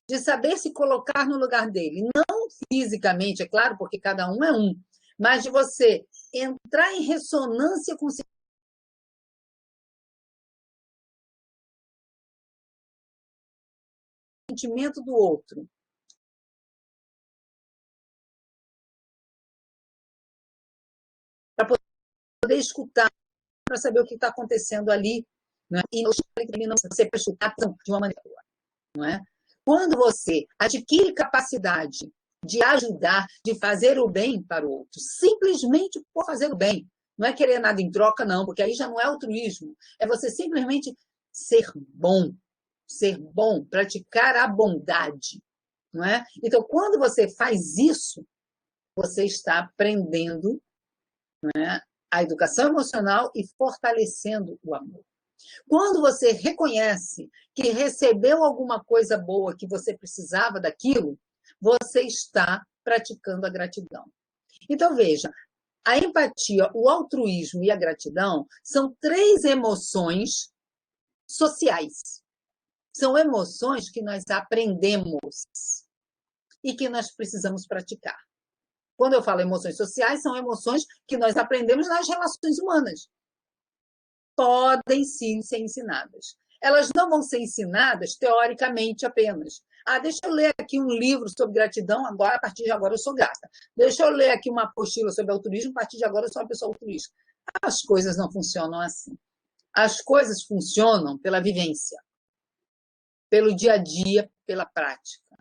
de saber se colocar no lugar dele, não fisicamente, é claro, porque cada um é um, mas de você entrar em ressonância com o sentimento do outro. Para poder escutar, para saber o que está acontecendo ali, né? E não ser para escutar de uma maneira, não é? Quando você adquire capacidade de ajudar, de fazer o bem para o outro, simplesmente por fazer o bem, não é querer nada em troca, não, porque aí já não é altruísmo, é você simplesmente ser bom, praticar a bondade, não é? Então, quando você faz isso, você está aprendendo, não é, a educação emocional e fortalecendo o amor. Quando você reconhece que recebeu alguma coisa boa, que você precisava daquilo, você está praticando a gratidão. Então, veja, a empatia, o altruísmo e a gratidão são 3 emoções sociais. São emoções que nós aprendemos e que nós precisamos praticar. Quando eu falo emoções sociais, são emoções que nós aprendemos nas relações humanas. Podem sim ser ensinadas. Elas não vão ser ensinadas teoricamente apenas. Deixa eu ler aqui um livro sobre gratidão, agora, a partir de agora eu sou grata. Deixa eu ler aqui uma apostila sobre altruísmo, a partir de agora eu sou uma pessoa altruísta. As coisas não funcionam assim. As coisas funcionam pela vivência, pelo dia a dia, pela prática.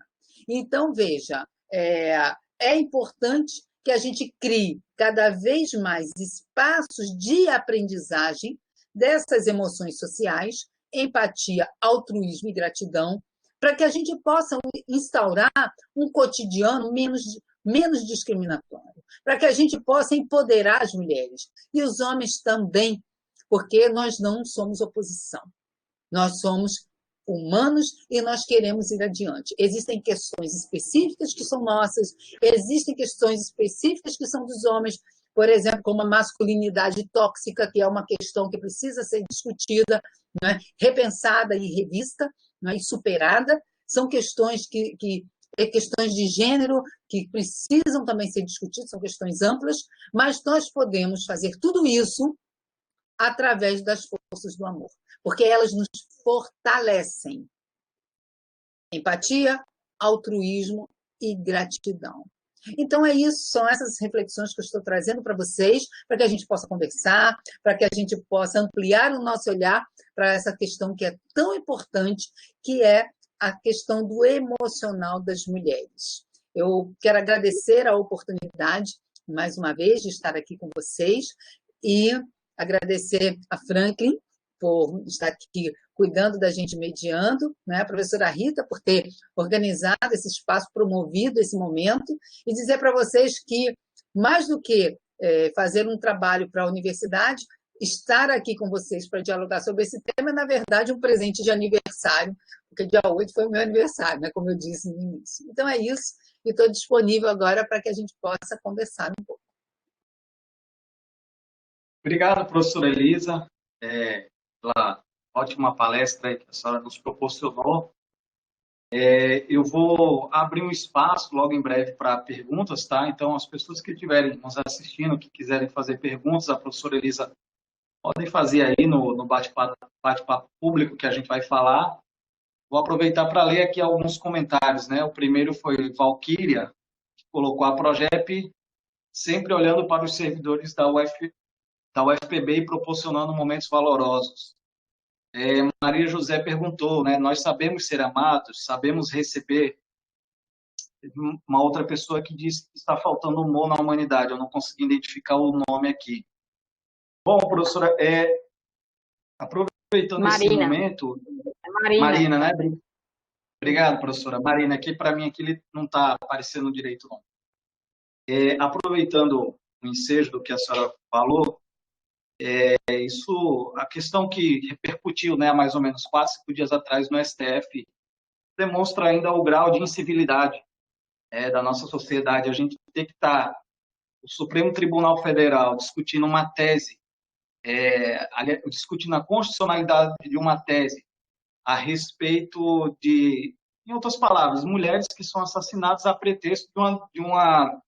Então, veja, é importante que a gente crie cada vez mais espaços de aprendizagem dessas emoções sociais, empatia, altruísmo e gratidão, para que a gente possa instaurar um cotidiano menos discriminatório, para que a gente possa empoderar as mulheres e os homens também, porque nós não somos oposição. Nós somos humanos e nós queremos ir adiante. Existem questões específicas que são nossas, existem questões específicas que são dos homens, por exemplo, como a masculinidade tóxica, que é uma questão que precisa ser discutida, né, repensada e revista, né, e superada. São questões questões de gênero que precisam também ser discutidas, são questões amplas, mas nós podemos fazer tudo isso através das forças do amor, porque elas nos fortalecem. Empatia, altruísmo e gratidão. Então é isso, são essas reflexões que eu estou trazendo para vocês, para que a gente possa conversar, para que a gente possa ampliar o nosso olhar para essa questão que é tão importante, que é a questão do emocional das mulheres. Eu quero agradecer a oportunidade, mais uma vez, de estar aqui com vocês e agradecer a Franklin por estar aqui cuidando da gente, mediando, né? A professora Rita por ter organizado esse espaço, promovido esse momento, e dizer para vocês que, mais do que fazer um trabalho para a universidade, estar aqui com vocês para dialogar sobre esse tema é, na verdade, um presente de aniversário, porque dia 8 foi o meu aniversário, né? Como eu disse no início. Então é isso, e estou disponível agora para que a gente possa conversar um pouco. Obrigado, professora Elisa, pela ótima palestra que a senhora nos proporcionou. Eu vou abrir um espaço logo em breve para perguntas, tá? Então, as pessoas que estiverem nos assistindo, que quiserem fazer perguntas, a professora Elisa podem fazer aí no bate-papo público que a gente vai falar. Vou aproveitar para ler aqui alguns comentários, né? O primeiro foi Valquíria, que colocou a Progep sempre olhando para os servidores da UFPB e proporcionando momentos valorosos. Maria José perguntou, né? Nós sabemos ser amados, sabemos receber. Uma outra pessoa que disse que está faltando humor na humanidade. Eu não consegui identificar o nome aqui. Bom, professora, aproveitando esse momento... Marina, né? Obrigado, professora. Marina, aqui para mim aqui não está aparecendo direito, não. Aproveitando o ensejo do que a senhora falou, a questão que repercutiu, né, há mais ou menos 4, 5 dias atrás no STF, demonstra ainda o grau de incivilidade da nossa sociedade. A gente tem que estar, o Supremo Tribunal Federal, discutindo uma tese, discutindo a constitucionalidade de uma tese a respeito de, em outras palavras, mulheres que são assassinadas a pretexto de uma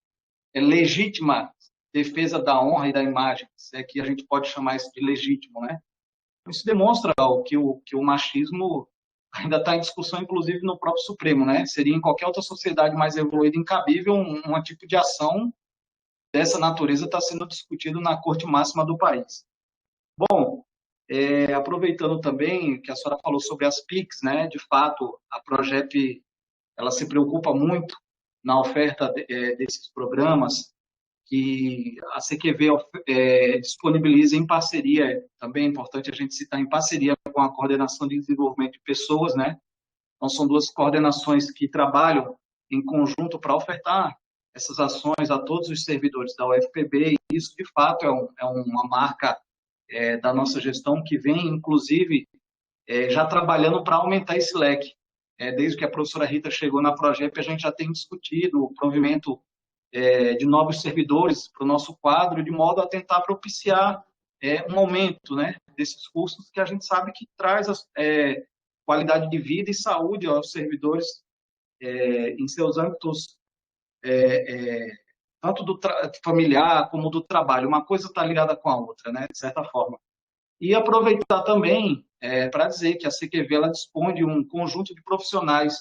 legítima defesa da honra e da imagem, se é que a gente pode chamar isso de legítimo, né? Isso demonstra que o machismo ainda está em discussão, inclusive no próprio Supremo, né? Seria em qualquer outra sociedade mais evoluída incabível um tipo de ação dessa natureza está sendo discutido na Corte Máxima do país. Bom, aproveitando também que a senhora falou sobre as PICs, né? De fato, a Progep ela se preocupa muito na oferta desses programas que a CQV disponibiliza em parceria, também é importante a gente citar, em parceria com a Coordenação de Desenvolvimento de Pessoas, né? Então, são duas coordenações que trabalham em conjunto para ofertar essas ações a todos os servidores da UFPB, e isso, de fato, é uma marca da nossa gestão que vem, inclusive, já trabalhando para aumentar esse leque. Desde que a professora Rita chegou na Progep, a gente já tem discutido o provimento de novos servidores para o nosso quadro, de modo a tentar propiciar um aumento, né, desses custos que a gente sabe que traz qualidade de vida e saúde aos servidores em seus âmbitos, tanto do familiar como do trabalho. Uma coisa está ligada com a outra, né, de certa forma. E aproveitar também para dizer que a CQV ela dispõe de um conjunto de profissionais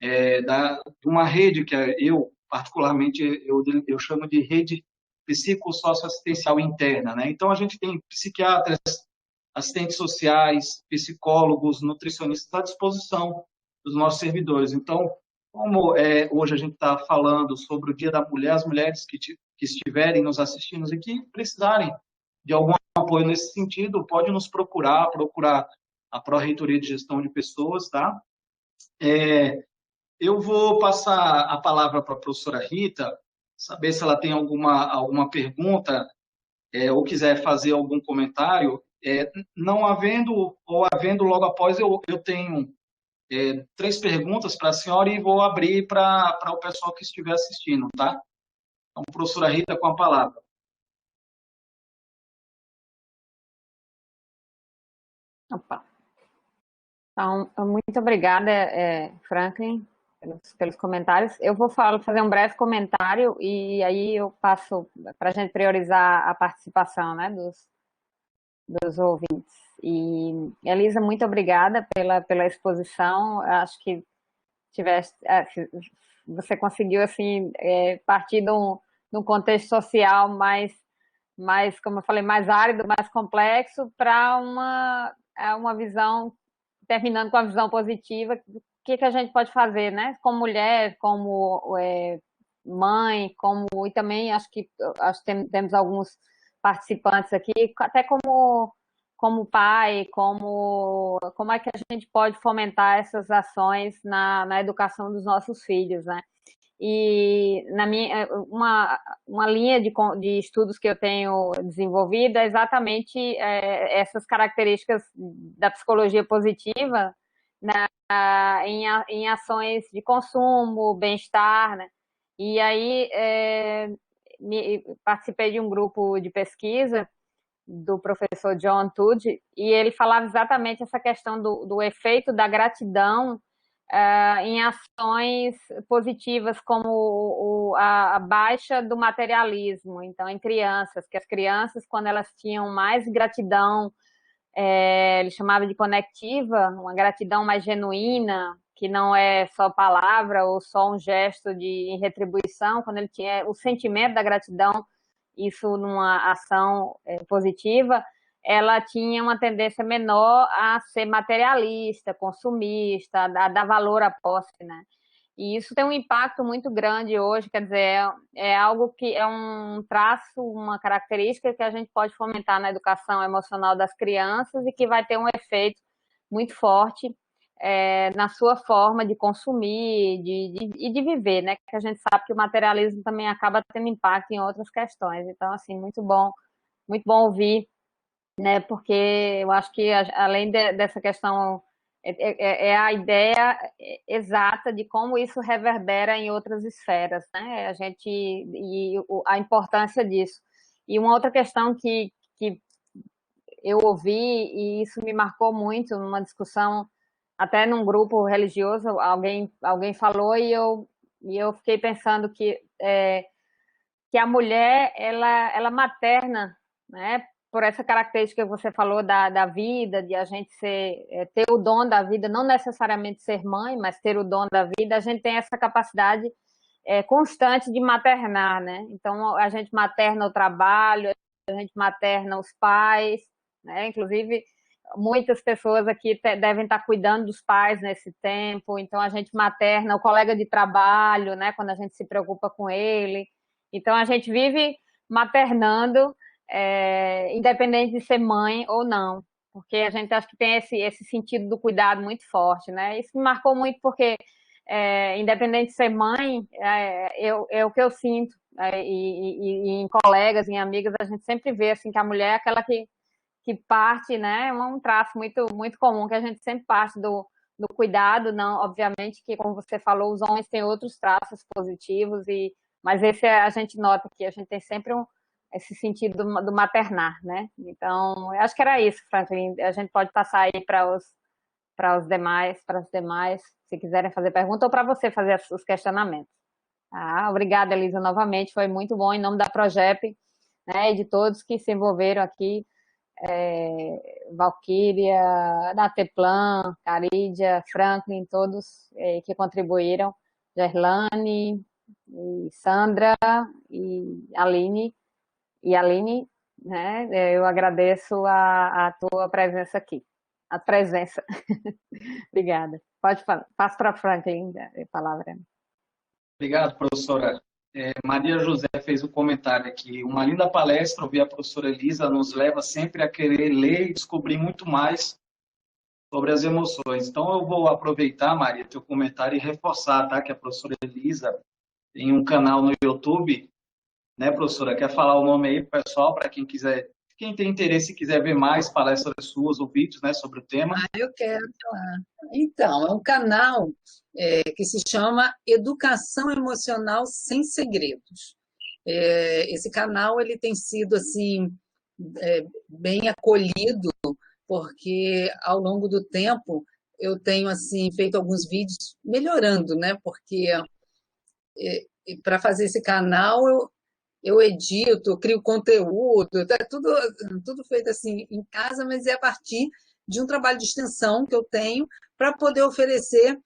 de uma rede que eu, particularmente, eu chamo de rede psicossocioassistencial interna, né? Então, a gente tem psiquiatras, assistentes sociais, psicólogos, nutricionistas à disposição dos nossos servidores. Então, como hoje a gente está falando sobre o Dia da Mulher, as mulheres que estiverem nos assistindo e que precisarem de algum apoio nesse sentido, pode nos procurar a Pró-Reitoria de Gestão de Pessoas, tá? Eu vou passar a palavra para a professora Rita, saber se ela tem alguma pergunta, ou quiser fazer algum comentário. Não havendo, ou havendo logo após, eu tenho três perguntas para a senhora e vou abrir para o pessoal que estiver assistindo, tá? Então, professora Rita, com a palavra. Opa. Então, muito obrigada, Franklin, pelos comentários. Eu vou fazer um breve comentário e aí eu passo para a gente priorizar a participação, né, dos ouvintes. E, Elisa, muito obrigada pela exposição. Acho que você conseguiu assim partir de um contexto social mais, como eu falei, mais árido, mais complexo, para uma visão, terminando com a visão positiva, do que a gente pode fazer, né? Como mulher, como mãe, e também acho que temos alguns participantes aqui, até como pai, como é que a gente pode fomentar essas ações na educação dos nossos filhos, né? E uma linha de estudos que eu tenho desenvolvido é exatamente essas características da psicologia positiva, né, em ações de consumo, bem-estar, né? E aí participei de um grupo de pesquisa do professor John Tudge, e ele falava exatamente essa questão do efeito da gratidão em ações positivas, como a baixa do materialismo. Então, em crianças, que as crianças, quando elas tinham mais gratidão, ele chamava de conectiva, uma gratidão mais genuína, que não é só palavra ou só um gesto em retribuição, quando ele tinha o sentimento da gratidão, isso numa ação positiva, ela tinha uma tendência menor a ser materialista, consumista, a dar valor à posse, né? E isso tem um impacto muito grande hoje, quer dizer, é algo que é um traço, uma característica que a gente pode fomentar na educação emocional das crianças e que vai ter um efeito muito forte na sua forma de consumir e de viver, né? Que a gente sabe que o materialismo também acaba tendo impacto em outras questões. Então, assim, muito bom ouvir, né? Porque eu acho que além dessa questão é a ideia exata de como isso reverbera em outras esferas, né? A importância disso. E uma outra questão que eu ouvi, e isso me marcou muito numa discussão, até num grupo religioso, alguém falou, e eu fiquei pensando que a mulher, ela materna, né, por essa característica que você falou da vida, de a gente ter o dom da vida, não necessariamente ser mãe, mas ter o dom da vida, a gente tem essa capacidade constante de maternar, né? Então, a gente materna o trabalho, a gente materna os pais, né? Inclusive, muitas pessoas aqui devem estar cuidando dos pais nesse tempo, então a gente materna o colega de trabalho, né? Quando a gente se preocupa com ele. Então, a gente vive maternando, independente de ser mãe ou não, porque a gente acha que tem esse sentido do cuidado muito forte, né? Isso me marcou muito porque, independente de ser mãe, é o que eu sinto, e em colegas, em amigas, a gente sempre vê assim, que a mulher é aquela que parte, né? É um traço muito, muito comum, que a gente sempre parte do cuidado, não, obviamente que, como você falou, os homens têm outros traços positivos, mas esse a gente nota que a gente tem sempre esse sentido do maternar, né? Então, eu acho que era isso, Franklin. A gente pode passar aí para os demais, se quiserem fazer pergunta, ou para você fazer os questionamentos. Obrigada, Elisa, novamente, foi muito bom, em nome da Progep, né, e de todos que se envolveram aqui, Valquíria, Nateplan, Carídia, Franklin, todos que contribuíram, Gerlane, e Sandra e Aline, né? Eu agradeço a tua presença aqui, a presença. Obrigada. Pode falar. Passo para a Franklin a palavra. Obrigado, professora. Maria José fez um comentário aqui. Uma linda palestra, ouvir a professora Elisa nos leva sempre a querer ler e descobrir muito mais sobre as emoções. Então, eu vou aproveitar, Maria, teu comentário e reforçar, tá? Que a professora Elisa tem um canal no YouTube, né, professora? Quer falar o nome aí, pessoal, para quem quiser, quem tem interesse e quiser ver mais palestras suas ou vídeos, né, sobre o tema. Eu quero falar. Então, é um canal que se chama Educação Emocional Sem Segredos. Esse canal ele tem sido assim bem acolhido, porque ao longo do tempo eu tenho assim feito alguns vídeos melhorando, né? Porque para fazer esse canal eu edito, crio conteúdo, tá tudo feito assim em casa, mas é a partir de um trabalho de extensão que eu tenho para poder oferecer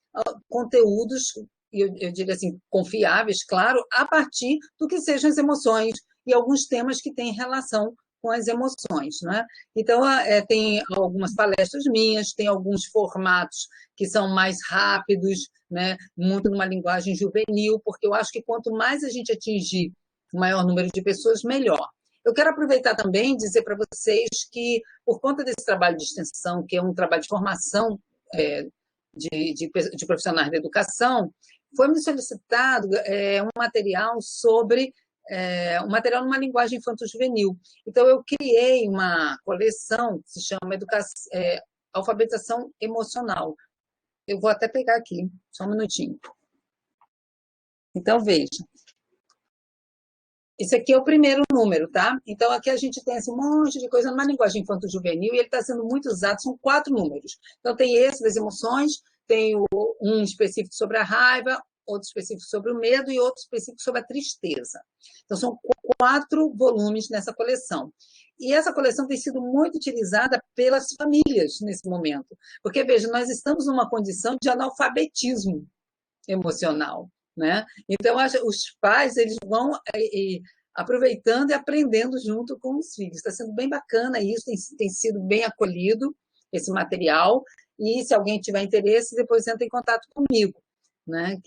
conteúdos, eu diria assim, confiáveis, claro, a partir do que sejam as emoções e alguns temas que têm relação com as emoções, né? Então, tem algumas palestras minhas, tem alguns formatos que são mais rápidos, né? Muito numa linguagem juvenil, porque eu acho que quanto mais a gente atingir o maior número de pessoas, melhor. Eu quero aproveitar também e dizer para vocês que, por conta desse trabalho de extensão, que é um trabalho de formação de profissionais da educação, foi me solicitado um material sobre um material numa linguagem infanto-juvenil. Então, eu criei uma coleção que se chama Alfabetização Emocional. Eu vou até pegar aqui, só um minutinho. Então, veja. Esse aqui é o primeiro número, tá? Então, aqui a gente tem esse monte de coisa numa linguagem infanto-juvenil e ele está sendo muito usado, são 4 números. Então, tem esse das emoções, tem um específico sobre a raiva, outro específico sobre o medo e outro específico sobre a tristeza. Então, são 4 volumes nessa coleção. E essa coleção tem sido muito utilizada pelas famílias nesse momento. Porque, veja, nós estamos numa condição de analfabetismo emocional, né? Então, os pais eles vão aproveitando e aprendendo junto com os filhos. Está sendo bem bacana isso, tem sido bem acolhido esse material. E se alguém tiver interesse, depois entra em contato comigo, né?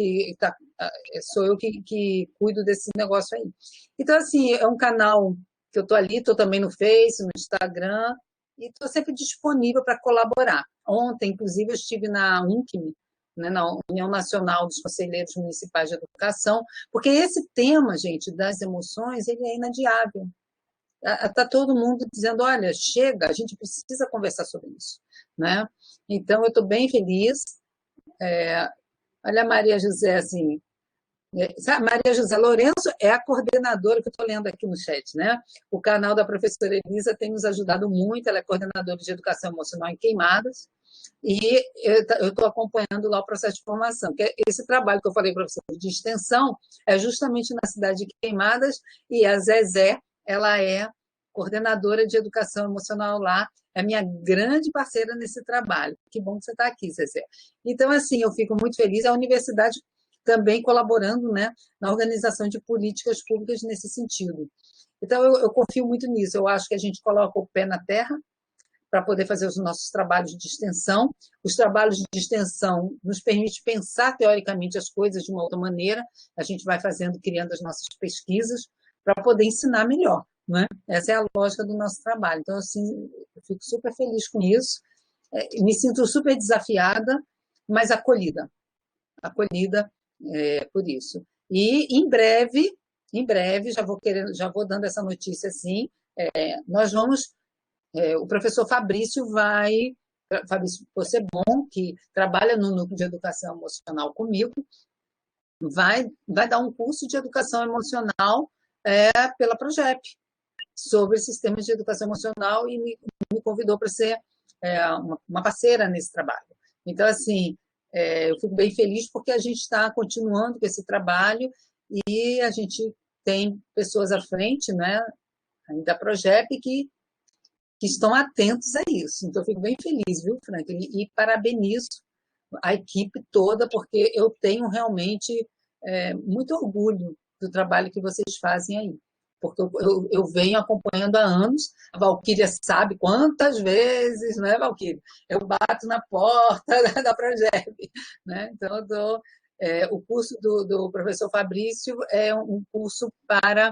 Sou eu que cuido desse negócio aí. Então, assim, é um canal que eu estou ali, estou também no Face, no Instagram, e estou sempre disponível para colaborar. Ontem, inclusive, eu estive na UNCM, né, na União Nacional dos Conselheiros Municipais de Educação, porque esse tema, gente, das emoções, ele é inadiável. Está todo mundo dizendo, olha, chega, a gente precisa conversar sobre isso, né? Então, eu estou bem feliz. Olha a Maria José, assim, Maria José Lourenço é a coordenadora, que eu estou lendo aqui no chat, né? O canal da professora Elisa tem nos ajudado muito, ela é coordenadora de educação emocional em Queimadas, e eu estou acompanhando lá o processo de formação, que é esse trabalho que eu falei para vocês de extensão é justamente na cidade de Queimadas, e a Zezé, ela é coordenadora de educação emocional lá, é minha grande parceira nesse trabalho. Que bom que você está aqui, Zezé. Então, assim, eu fico muito feliz, a universidade também colaborando, né, na organização de políticas públicas nesse sentido. Então, eu confio muito nisso, eu acho que a gente coloca o pé na terra para poder fazer os nossos trabalhos de extensão. Os trabalhos de extensão nos permitem pensar teoricamente as coisas de uma outra maneira, a gente vai fazendo, criando as nossas pesquisas para poder ensinar melhor, né? Essa é a lógica do nosso trabalho. Então, assim, eu fico super feliz com isso, me sinto super desafiada, mas acolhida por isso. E em breve, já vou dando essa notícia assim, nós vamos, o professor Fabrício Possebon, que trabalha no núcleo de educação emocional comigo, vai dar um curso de educação emocional pela Progep, sobre sistemas de educação emocional e me convidou para ser uma parceira nesse trabalho. Então, assim, eu fico bem feliz porque a gente está continuando com esse trabalho e a gente tem pessoas à frente, né, da Progep que estão atentos a isso. Então, eu fico bem feliz, viu, Franklin? E parabenizo a equipe toda, porque eu tenho realmente muito orgulho do trabalho que vocês fazem aí. Porque eu venho acompanhando há anos, a Valquíria sabe quantas vezes, né, Valquíria? Eu bato na porta da Progep, né? Então, o curso do professor Fabrício é um curso para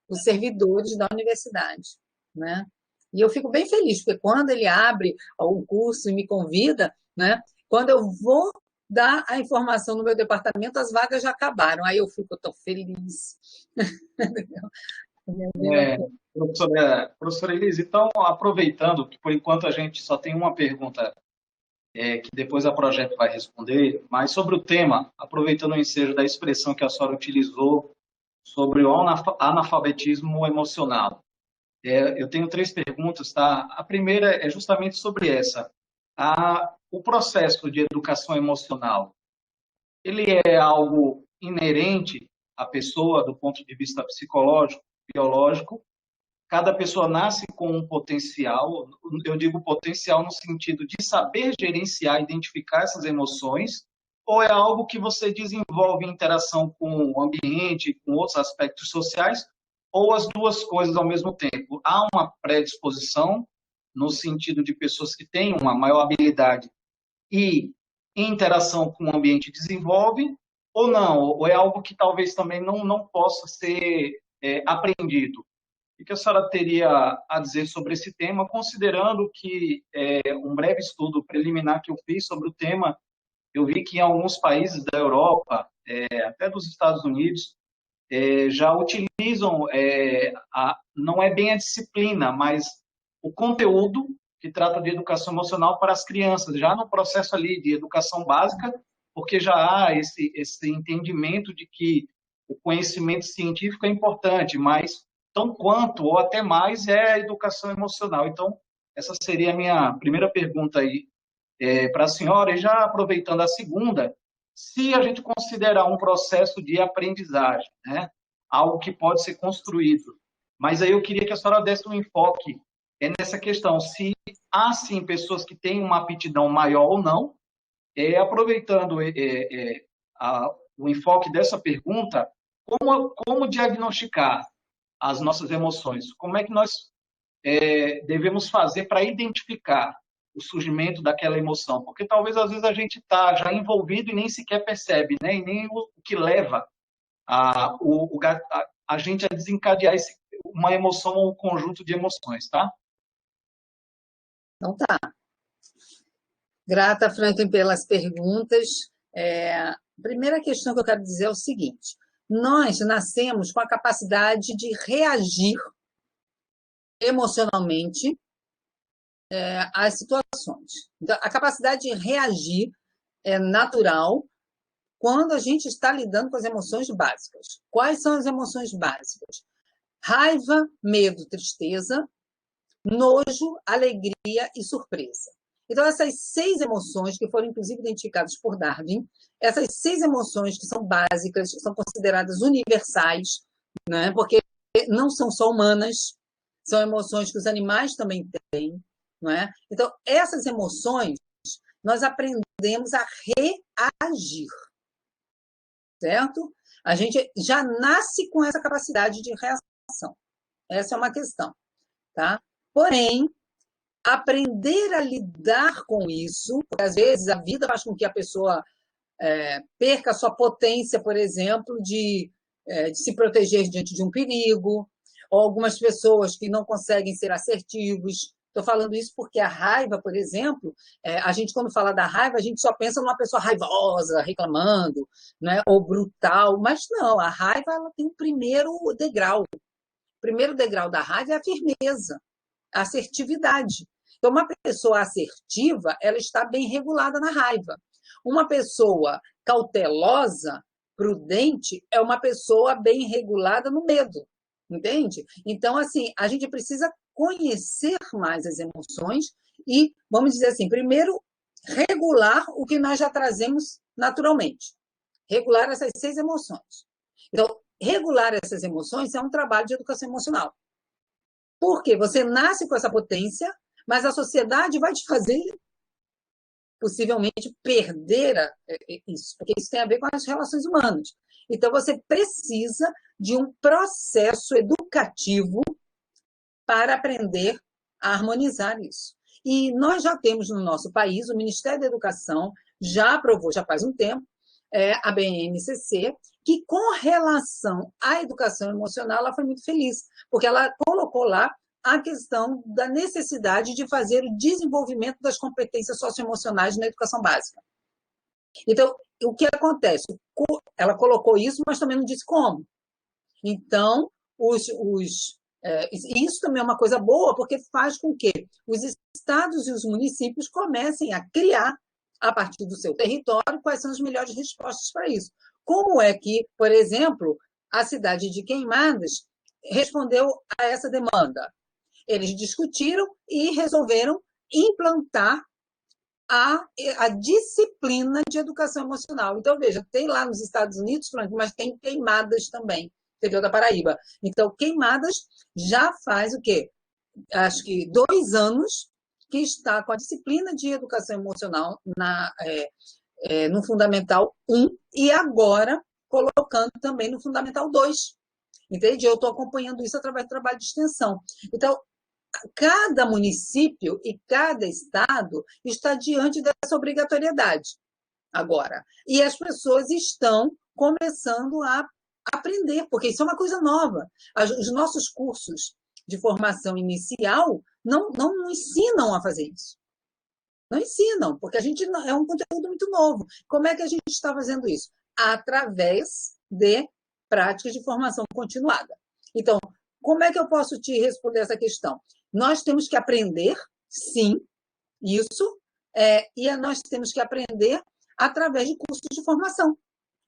os servidores da universidade, né? E eu fico bem feliz, porque quando ele abre o curso e me convida, né? Quando eu vou dar a informação no meu departamento, as vagas já acabaram. Aí eu fico tão feliz. É, professora Elise, então, aproveitando que por enquanto a gente só tem uma pergunta que depois a Projeto vai responder, mas sobre o tema, aproveitando o ensejo da expressão que a senhora utilizou sobre o analfabetismo emocional. Eu tenho 3 perguntas, tá? A primeira é justamente sobre essa. O processo de educação emocional, ele é algo inerente à pessoa do ponto de vista psicológico, biológico? Cada pessoa nasce com um potencial, eu digo potencial no sentido de saber gerenciar, identificar essas emoções, ou é algo que você desenvolve em interação com o ambiente, com outros aspectos sociais, ou as duas coisas ao mesmo tempo? Há uma predisposição no sentido de pessoas que têm uma maior habilidade e em interação com o ambiente desenvolve, ou não? Ou é algo que talvez também não possa ser aprendido? O que a senhora teria a dizer sobre esse tema, considerando que um breve estudo preliminar que eu fiz sobre o tema, eu vi que em alguns países da Europa, até dos Estados Unidos, já utilizam, não é bem a disciplina, mas o conteúdo que trata de educação emocional para as crianças, já no processo ali de educação básica, porque já há esse entendimento de que o conhecimento científico é importante, mas tão quanto, ou até mais, é a educação emocional. Então, essa seria a minha primeira pergunta aí para a senhora, e já aproveitando a segunda, se a gente considerar um processo de aprendizagem, né, algo que pode ser construído, mas aí eu queria que a senhora desse um enfoque nessa questão, se há sim pessoas que têm uma aptidão maior ou não, aproveitando o enfoque dessa pergunta, como diagnosticar as nossas emoções? Como é que nós devemos fazer para identificar o surgimento daquela emoção? Porque talvez às vezes a gente está já envolvido e nem sequer percebe, né? E nem o que leva a gente a desencadear uma emoção ou um conjunto de emoções, tá? Então tá. Grata, Franklin, pelas perguntas. A primeira questão que eu quero dizer é o seguinte: nós nascemos com a capacidade de reagir emocionalmente às situações. Então, a capacidade de reagir é natural quando a gente está lidando com as emoções básicas. Quais são as emoções básicas? Raiva, medo, tristeza, nojo, alegria e surpresa. Então, essas 6 emoções que foram, inclusive, identificadas por Darwin, essas 6 emoções que são básicas, são consideradas universais, né? Porque não são só humanas, são emoções que os animais também têm, não é? Então, essas emoções, nós aprendemos a reagir, certo? A gente já nasce com essa capacidade de reação. Essa é uma questão, tá? Porém, aprender a lidar com isso, porque às vezes a vida faz com que a pessoa perca a sua potência, por exemplo, de se proteger diante de um perigo, ou algumas pessoas que não conseguem ser assertivos. Estou falando isso porque a raiva, por exemplo, a gente, quando fala da raiva, a gente só pensa numa pessoa raivosa, reclamando, né, ou brutal, mas não, a raiva ela tem um primeiro degrau. O primeiro degrau da raiva é a firmeza, a assertividade. Então, uma pessoa assertiva, ela está bem regulada na raiva. Uma pessoa cautelosa, prudente, é uma pessoa bem regulada no medo, entende? Então, assim, a gente precisa conhecer mais as emoções e, vamos dizer assim, primeiro, regular o que nós já trazemos naturalmente. Regular essas 6 emoções. Então, regular essas emoções é um trabalho de educação emocional. Porque você nasce com essa potência, mas a sociedade vai te fazer possivelmente perder isso, porque isso tem a ver com as relações humanas. Então, você precisa de um processo educativo para aprender a harmonizar isso. E nós já temos no nosso país, o Ministério da Educação já aprovou, já faz um tempo, a BNCC, que com relação à educação emocional, ela foi muito feliz, porque ela colocou lá a questão da necessidade de fazer o desenvolvimento das competências socioemocionais na educação básica. Então, o que acontece? Ela colocou isso, mas também não disse como. Então, isso também é uma coisa boa, porque faz com que os estados e os municípios comecem a criar, a partir do seu território, quais são as melhores respostas para isso. Como é que, por exemplo, a cidade de Queimadas respondeu a essa demanda? Eles discutiram e resolveram implantar a disciplina de educação emocional. Então, veja, tem lá nos Estados Unidos, Frank, mas tem Queimadas também, interior da Paraíba. Então, Queimadas já faz o quê? Acho que 2 anos que está com a disciplina de educação emocional no Fundamental 1 e agora colocando também no Fundamental 2. Entende? Eu estou acompanhando isso através do trabalho de extensão. Então, cada município e cada estado está diante dessa obrigatoriedade agora. E as pessoas estão começando a aprender, porque isso é uma coisa nova. Os nossos cursos de formação inicial não ensinam a fazer isso. Não ensinam, porque a gente é um conteúdo muito novo. Como é que a gente está fazendo isso? Através de práticas de formação continuada. Então, como é que eu posso te responder essa questão? Nós temos que aprender, sim, isso, e nós temos que aprender através de cursos de formação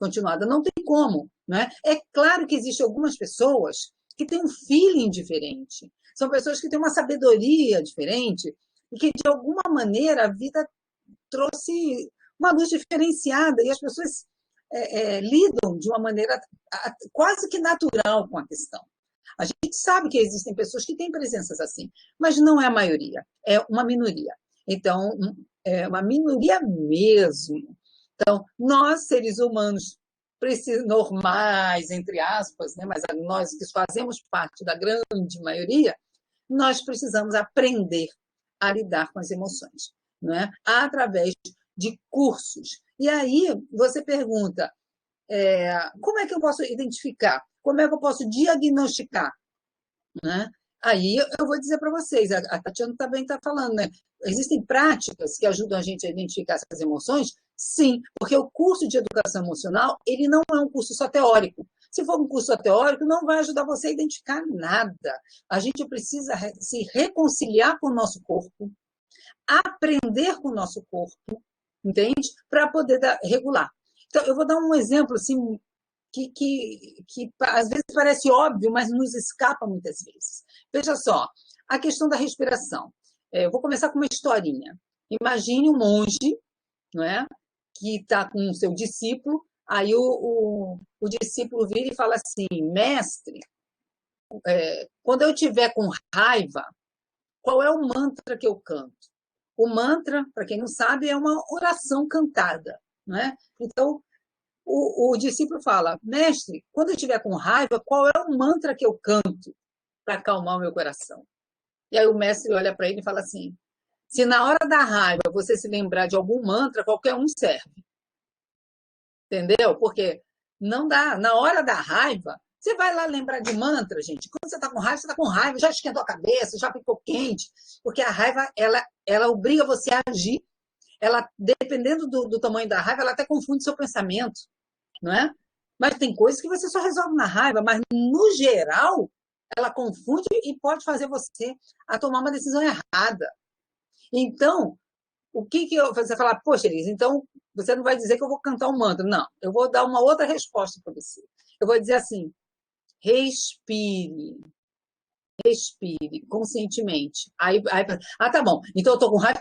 continuada. Não tem como, né? É claro que existem algumas pessoas que têm um feeling diferente. São pessoas que têm uma sabedoria diferente e que, de alguma maneira, a vida trouxe uma luz diferenciada e as pessoas lidam de uma maneira quase que natural com a questão. A gente sabe que existem pessoas que têm presenças assim, mas não é a maioria, é uma minoria. Então, é uma minoria mesmo. Então, nós, seres humanos, normais, entre aspas, né, mas nós que fazemos parte da grande maioria, nós precisamos aprender a lidar com as emoções, né, através de cursos. E aí, você pergunta, como é que eu posso identificar? Como é que eu posso diagnosticar? Né? Aí eu vou dizer para vocês, a Tatiana também está falando, né? Existem práticas que ajudam a gente a identificar essas emoções? Sim, porque o curso de educação emocional, ele não é um curso só teórico. Se for um curso só teórico, não vai ajudar você a identificar nada. A gente precisa se reconciliar com o nosso corpo, aprender com o nosso corpo, entende? Para poder regular. Então, eu vou dar um exemplo, assim, que às vezes parece óbvio, mas nos escapa muitas vezes. Veja só, a questão da respiração. Eu vou começar com uma historinha. Imagine um monge, não é, que está com o seu discípulo, aí o discípulo vira e fala assim, mestre, quando eu estiver com raiva, qual é o mantra que eu canto? O mantra, para quem não sabe, é uma oração cantada, não é? Então, o discípulo fala, mestre, quando eu estiver com raiva, qual é o mantra que eu canto para acalmar o meu coração? E aí o mestre olha para ele e fala assim, se na hora da raiva você se lembrar de algum mantra, qualquer um serve. Entendeu? Porque não dá. Na hora da raiva, você vai lá lembrar de mantra, gente. Quando você está com raiva, já esquentou a cabeça, já ficou quente. Porque a raiva, ela obriga você a agir. Ela, dependendo do tamanho da raiva, ela até confunde seu pensamento, não é? Mas tem coisas que você só resolve na raiva, mas no geral, ela confunde e pode fazer você a tomar uma decisão errada. Então, o que você falar, poxa, Elisa, então você não vai dizer que eu vou cantar um mantra. Não, eu vou dar uma outra resposta para você. Eu vou dizer assim, respire conscientemente. Aí, tá bom, então eu estou com raiva.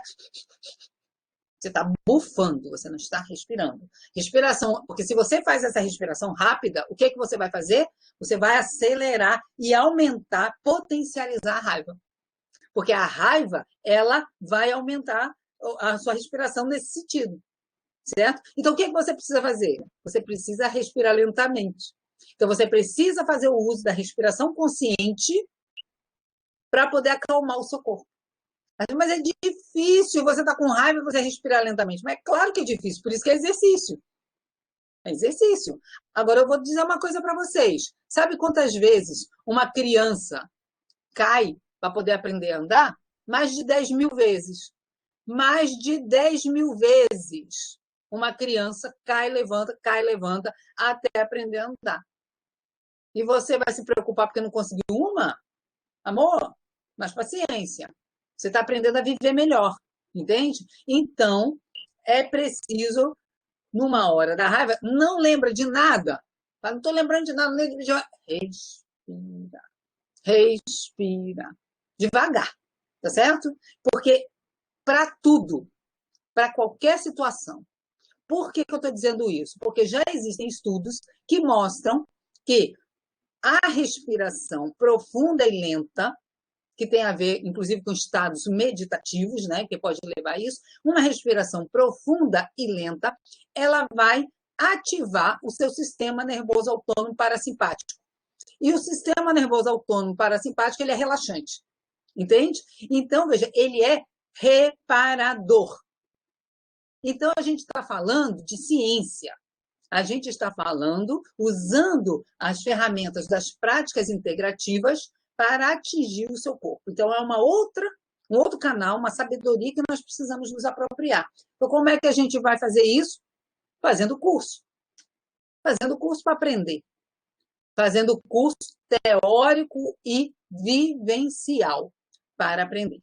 Você está bufando, você não está respirando. Respiração, porque se você faz essa respiração rápida, o que você vai fazer? Você vai acelerar e aumentar, potencializar a raiva. Porque a raiva, ela vai aumentar a sua respiração nesse sentido, certo? Então, o que você precisa fazer? Você precisa respirar lentamente. Então, você precisa fazer o uso da respiração consciente para poder acalmar o seu corpo. Mas é difícil, você está com raiva e você respirar lentamente. Mas é claro que é difícil, por isso que é exercício. É exercício. Agora, eu vou dizer uma coisa para vocês. Sabe quantas vezes uma criança cai para poder aprender a andar? Mais de 10 mil vezes. Mais de 10 mil vezes. Uma criança cai, levanta, até aprender a andar. E você vai se preocupar porque não conseguiu uma? Amor, mas paciência. Você está aprendendo a viver melhor, entende? Então, é preciso, numa hora da raiva, não lembra de nada. Não estou lembrando de nada, não lembro de... Respira. Respira. Devagar, tá certo? Porque para tudo, para qualquer situação. Por que eu estou dizendo isso? Porque já existem estudos que mostram que a respiração profunda e lenta, que tem a ver, inclusive, com estados meditativos, né, que pode levar a isso, uma respiração profunda e lenta, ela vai ativar o seu sistema nervoso autônomo parasimpático. E o sistema nervoso autônomo parasimpático, ele é relaxante, entende? Então, veja, ele é reparador. Então, a gente está falando de ciência. A gente está falando usando as ferramentas das práticas integrativas para atingir o seu corpo. Então, é um outro canal, uma sabedoria que nós precisamos nos apropriar. Então, como é que a gente vai fazer isso? Fazendo curso. Fazendo curso para aprender. Fazendo curso teórico e vivencial para aprender.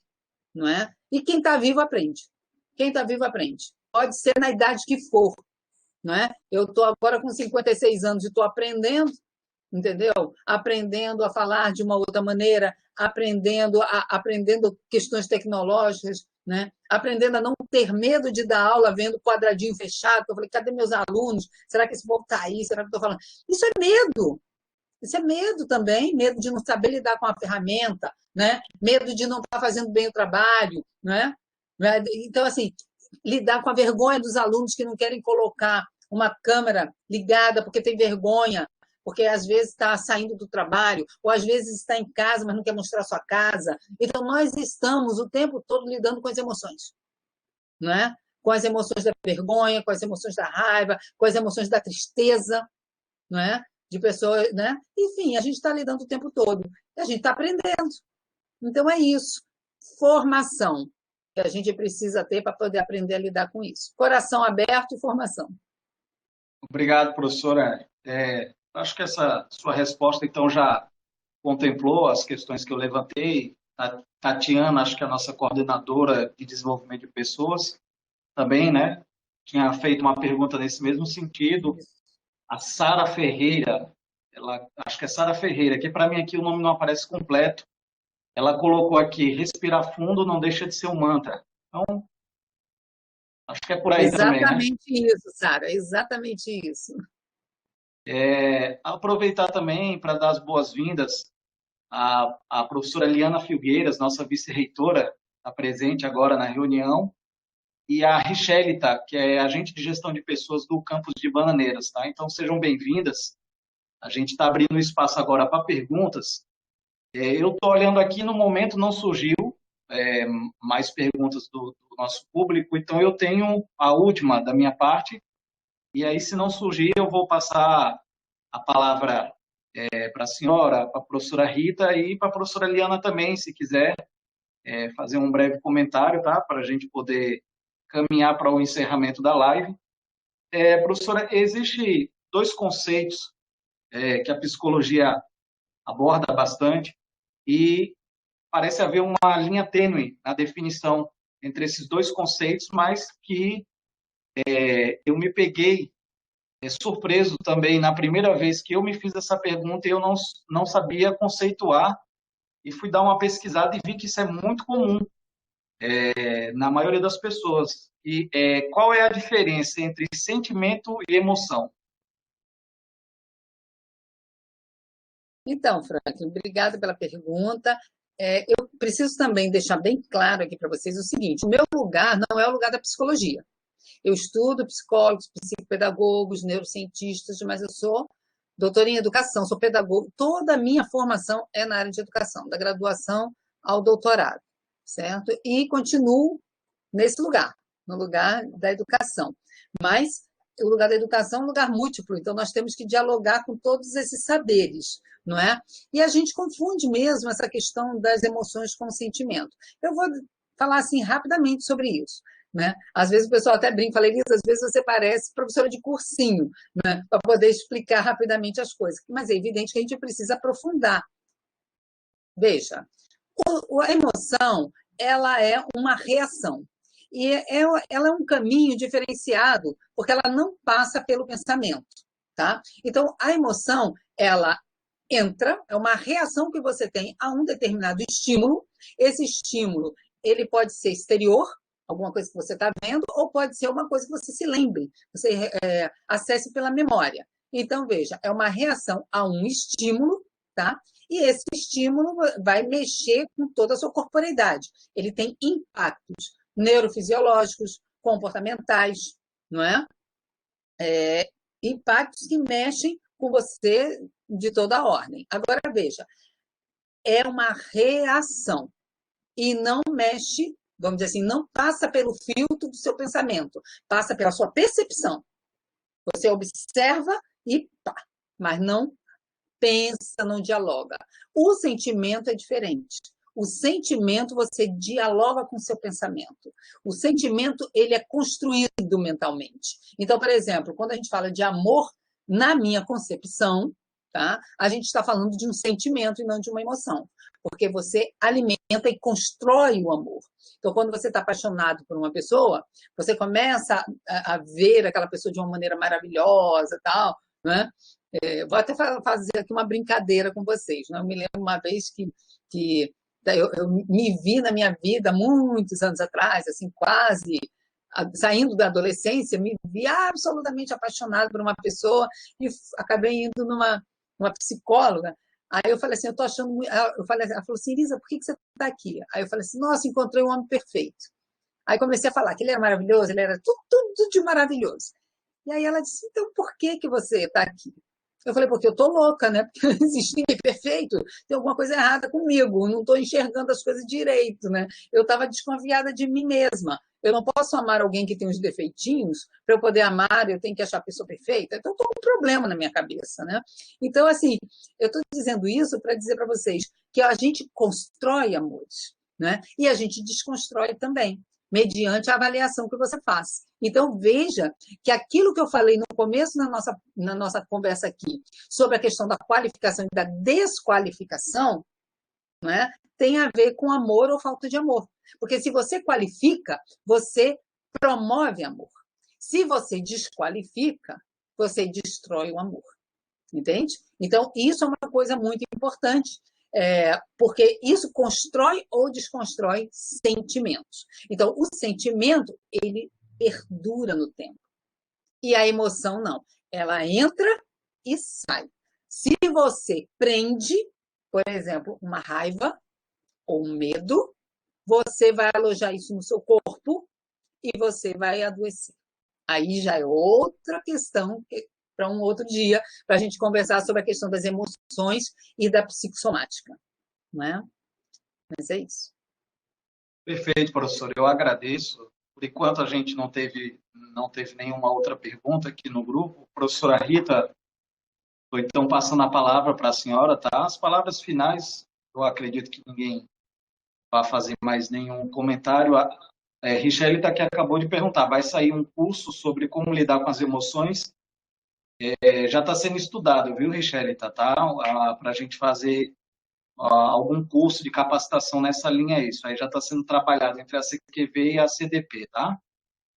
Não é? E quem está vivo aprende. Quem está vivo aprende. Pode ser na idade que for. Não é? Eu estou agora com 56 anos e estou aprendendo, entendeu? Aprendendo a falar de uma outra maneira, aprendendo questões tecnológicas, né? Aprendendo a não ter medo de dar aula vendo quadradinho fechado. Eu falei, cadê meus alunos? Será que esse povo está aí? Será que eu estou falando? Isso é medo. Isso é medo também, medo de não saber lidar com a ferramenta, né? Medo de não estar fazendo bem o trabalho, né? Então, assim, lidar com a vergonha dos alunos que não querem colocar uma câmera ligada porque tem vergonha, porque às vezes está saindo do trabalho, ou às vezes está em casa, mas não quer mostrar a sua casa. Então, nós estamos o tempo todo lidando com as emoções, não é? Com as emoções da vergonha, com as emoções da raiva, com as emoções da tristeza, não é? De pessoas, né? Enfim, a gente está lidando o tempo todo. E a gente está aprendendo. Então, é isso. Formação que a gente precisa ter para poder aprender a lidar com isso. Coração aberto e formação. Obrigado, professora. Acho que essa sua resposta, então, já contemplou as questões que eu levantei. A Tatiana, acho que é a nossa coordenadora de desenvolvimento de pessoas, também, né? Tinha feito uma pergunta nesse mesmo sentido. A Sara Ferreira, acho que é Sara Ferreira, que para mim aqui o nome não aparece completo. Ela colocou aqui, respirar fundo não deixa de ser um mantra. Então, acho que é por aí também, né? Exatamente isso, Sara, exatamente isso. Aproveitar também para dar as boas-vindas à professora Liana Filgueiras, nossa vice-reitora, está presente agora na reunião, e a Richelita, que é agente de gestão de pessoas do campus de Bananeiras, tá? Então, sejam bem-vindas. A gente está abrindo espaço agora para perguntas. Eu estou olhando aqui, no momento não surgiu mais perguntas do nosso público, então eu tenho a última da minha parte, e aí, se não surgir, eu vou passar a palavra para a senhora, para a professora Rita e para a professora Liana também, se quiser fazer um breve comentário, tá? Para a gente poder caminhar para o encerramento da live. Professora, existem dois conceitos que a psicologia aborda bastante e parece haver uma linha tênue na definição entre esses dois conceitos, mas que eu me peguei surpreso também na primeira vez que eu me fiz essa pergunta e eu não sabia conceituar e fui dar uma pesquisada e vi que isso é muito comum na maioria das pessoas. E qual é a diferença entre sentimento e emoção? Então, Franklin, obrigada pela pergunta. Eu preciso também deixar bem claro aqui para vocês o seguinte: o meu lugar não é o lugar da psicologia. Eu estudo psicólogos, psicopedagogos, neurocientistas, mas eu sou doutora em educação, sou pedagogo. Toda a minha formação é na área de educação, da graduação ao doutorado, certo? E continuo nesse lugar, no lugar da educação. Mas o lugar da educação é um lugar múltiplo, então nós temos que dialogar com todos esses saberes, não é? E a gente confunde mesmo essa questão das emoções com o sentimento. Eu vou falar assim rapidamente sobre isso. Né? Às vezes o pessoal até brinca, fala, Elisa, às vezes você parece professora de cursinho, né? Para poder explicar rapidamente as coisas. Mas é evidente que a gente precisa aprofundar. Veja, a emoção, ela é uma reação. E ela é um caminho diferenciado, porque ela não passa pelo pensamento. Tá? Então, a emoção, ela entra, é uma reação que você tem a um determinado estímulo. Esse estímulo, ele pode ser exterior, alguma coisa que você está vendo, ou pode ser uma coisa que você se lembre, você acesse pela memória. Então, veja, é uma reação a um estímulo, tá? E esse estímulo vai mexer com toda a sua corporeidade. Ele tem impactos neurofisiológicos, comportamentais, não é? Impactos que mexem com você de toda a ordem. Agora, veja, é uma reação e não mexe, vamos dizer assim, não passa pelo filtro do seu pensamento, passa pela sua percepção. Você observa e pá, mas não pensa, não dialoga. O sentimento é diferente. O sentimento, você dialoga com o seu pensamento. O sentimento, ele é construído mentalmente. Então, por exemplo, quando a gente fala de amor, na minha concepção, tá? A gente está falando de um sentimento e não de uma emoção. Porque você alimenta e constrói o amor. Então, quando você está apaixonado por uma pessoa, você começa a ver aquela pessoa de uma maneira maravilhosa, tal, né? Vou até fazer aqui uma brincadeira com vocês. Né? Eu me lembro uma vez que eu me vi na minha vida, muitos anos atrás, assim, quase saindo da adolescência, me vi absolutamente apaixonada por uma pessoa e acabei indo numa psicóloga. Aí eu falei assim, eu tô achando... ela falou assim, Elisa, por que você está aqui? Aí eu falei assim, nossa, encontrei um homem perfeito. Aí comecei a falar que ele era maravilhoso, ele era tudo de maravilhoso. E aí ela disse, então por que você está aqui? Eu falei, porque eu tô louca, né? Porque não existe ninguém perfeito, tem alguma coisa errada comigo, não estou enxergando as coisas direito, né? Eu estava desconfiada de mim mesma. Eu não posso amar alguém que tem uns defeitinhos, para eu poder amar, eu tenho que achar a pessoa perfeita. Então, estou com um problema na minha cabeça, né? Então, assim, eu estou dizendo isso para dizer para vocês que a gente constrói amores, né? E a gente desconstrói também, mediante a avaliação que você faz. Então, veja que aquilo que eu falei no começo na nossa conversa aqui, sobre a questão da qualificação e da desqualificação, né, tem a ver com amor ou falta de amor. Porque se você qualifica, você promove amor. Se você desqualifica, você destrói o amor. Entende? Então, isso é uma coisa muito importante. Porque isso constrói ou desconstrói sentimentos. Então, o sentimento, ele perdura no tempo. E a emoção, não. Ela entra e sai. Se você prende, por exemplo, uma raiva ou um medo, você vai alojar isso no seu corpo e você vai adoecer. Aí já é outra questão para um outro dia, para a gente conversar sobre a questão das emoções e da psicossomática. Não é? Mas é isso. Perfeito, professor. Eu agradeço. Por enquanto, a gente não teve nenhuma outra pergunta aqui no grupo. Professora Rita, estou então passando a palavra para a senhora, tá? As palavras finais, eu acredito que ninguém vai fazer mais nenhum comentário. Richelita, que acabou de perguntar, vai sair um curso sobre como lidar com as emoções? Já está sendo estudado, viu, Richelita, tá? Para a gente fazer algum curso de capacitação nessa linha, é isso. Aí já está sendo trabalhado entre a CQV e a CDP, tá?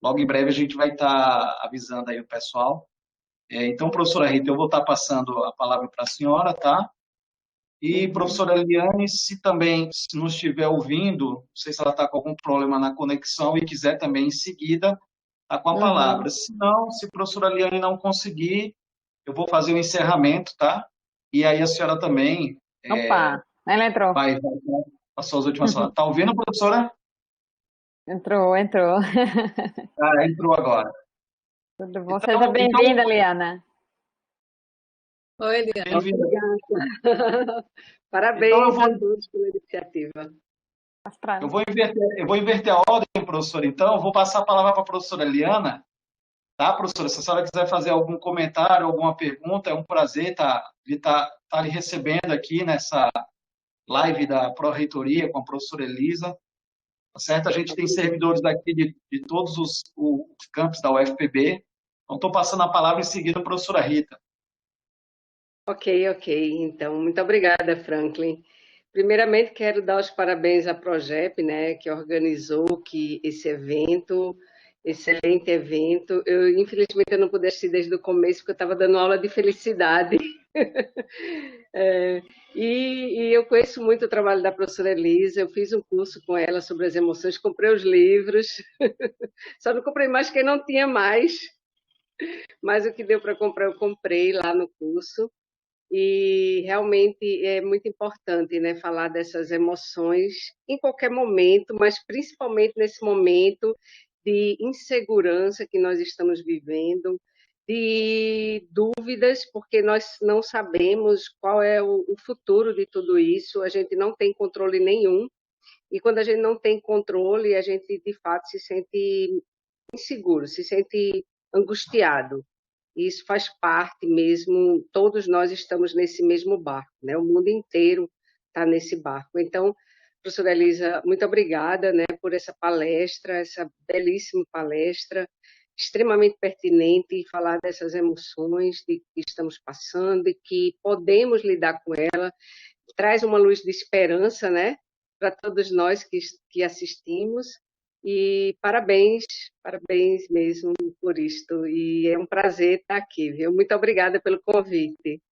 Logo em breve a gente vai estar avisando aí o pessoal. Então, professora Rita, eu vou estar passando a palavra para a senhora, tá? E, professora Eliane, se não estiver ouvindo, não sei se ela está com algum problema na conexão e quiser também em seguida, está com a palavra. Se não, se a professora Eliane não conseguir, eu vou fazer o encerramento, tá? E aí a senhora também... Opa, ela entrou. Vai passar as últimas palavras. Está ouvindo, professora? Entrou. Entrou agora. Tudo bom? Seja bem-vinda, Liana. Oi, Liana. Parabéns a todos pela iniciativa. Eu vou inverter a ordem, professora, então. Eu vou passar a palavra para a professora Liana, Tá, professora? Se a senhora quiser fazer algum comentário, alguma pergunta, é um prazer estar lhe recebendo aqui nessa live da Pró-Reitoria com a professora Elisa. Tá certo? A gente tem servidores daqui de todos os campos da UFPB. Então, estou passando a palavra em seguida à professora Rita. Ok. Então, muito obrigada, Franklin. Primeiramente, quero dar os parabéns à Progep, né, que organizou esse evento, excelente evento. Infelizmente, eu não pude assistir desde o começo, porque eu estava dando aula de felicidade. E eu conheço muito o trabalho da professora Elisa, eu fiz um curso com ela sobre as emoções, comprei os livros, só não comprei mais porque não tinha mais, mas o que deu para comprar eu comprei lá no curso. E realmente é muito importante, né, falar dessas emoções em qualquer momento, mas principalmente nesse momento de insegurança que nós estamos vivendo, de dúvidas, porque nós não sabemos qual é o futuro de tudo isso, a gente não tem controle nenhum, e quando a gente não tem controle, a gente de fato se sente inseguro, se sente angustiado. E isso faz parte mesmo, todos nós estamos nesse mesmo barco, né? O mundo inteiro está nesse barco. Então, professora Elisa, muito obrigada, né, por essa palestra, essa belíssima palestra, extremamente pertinente, e falar dessas emoções de que estamos passando e que podemos lidar com ela, traz uma luz de esperança, né, para todos nós que assistimos. E parabéns mesmo por isto. E é um prazer estar aqui, viu? Muito obrigada pelo convite.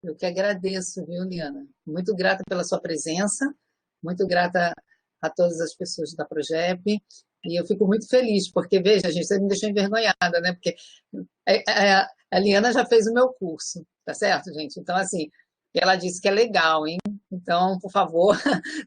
Eu que agradeço, viu, Liana? Muito grata pela sua presença, muito grata a todas as pessoas da Progep, e eu fico muito feliz, porque, veja, gente, você me deixou envergonhada, né? Porque a Liana já fez o meu curso, tá certo, gente? Então, assim, ela disse que é legal, hein? Então, por favor,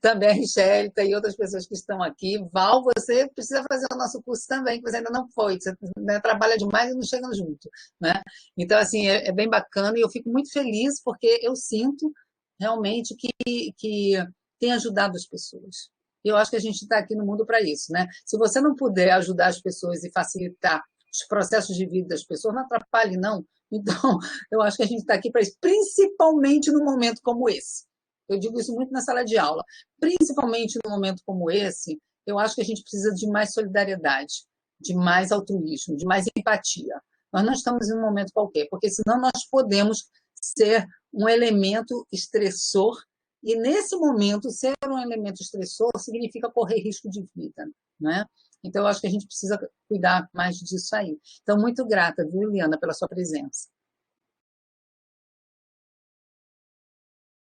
também a Richelita e outras pessoas que estão aqui. Val, você precisa fazer o nosso curso também, que você ainda não foi, você, né, trabalha demais e não chega junto, né? Então, assim, é bem bacana e eu fico muito feliz porque eu sinto realmente que tem ajudado as pessoas. E eu acho que a gente está aqui no mundo para isso, né? Se você não puder ajudar as pessoas e facilitar os processos de vida das pessoas, não atrapalhe, não. Então, eu acho que a gente está aqui para isso, principalmente num momento como esse. Eu digo isso muito na sala de aula. Principalmente num momento como esse, eu acho que a gente precisa de mais solidariedade, de mais altruísmo, de mais empatia. Nós não estamos em um momento qualquer, porque senão nós podemos ser um elemento estressor, e nesse momento, ser um elemento estressor significa correr risco de vida, né? Então, eu acho que a gente precisa cuidar mais disso aí. Então, muito grata, viu, Liana, pela sua presença.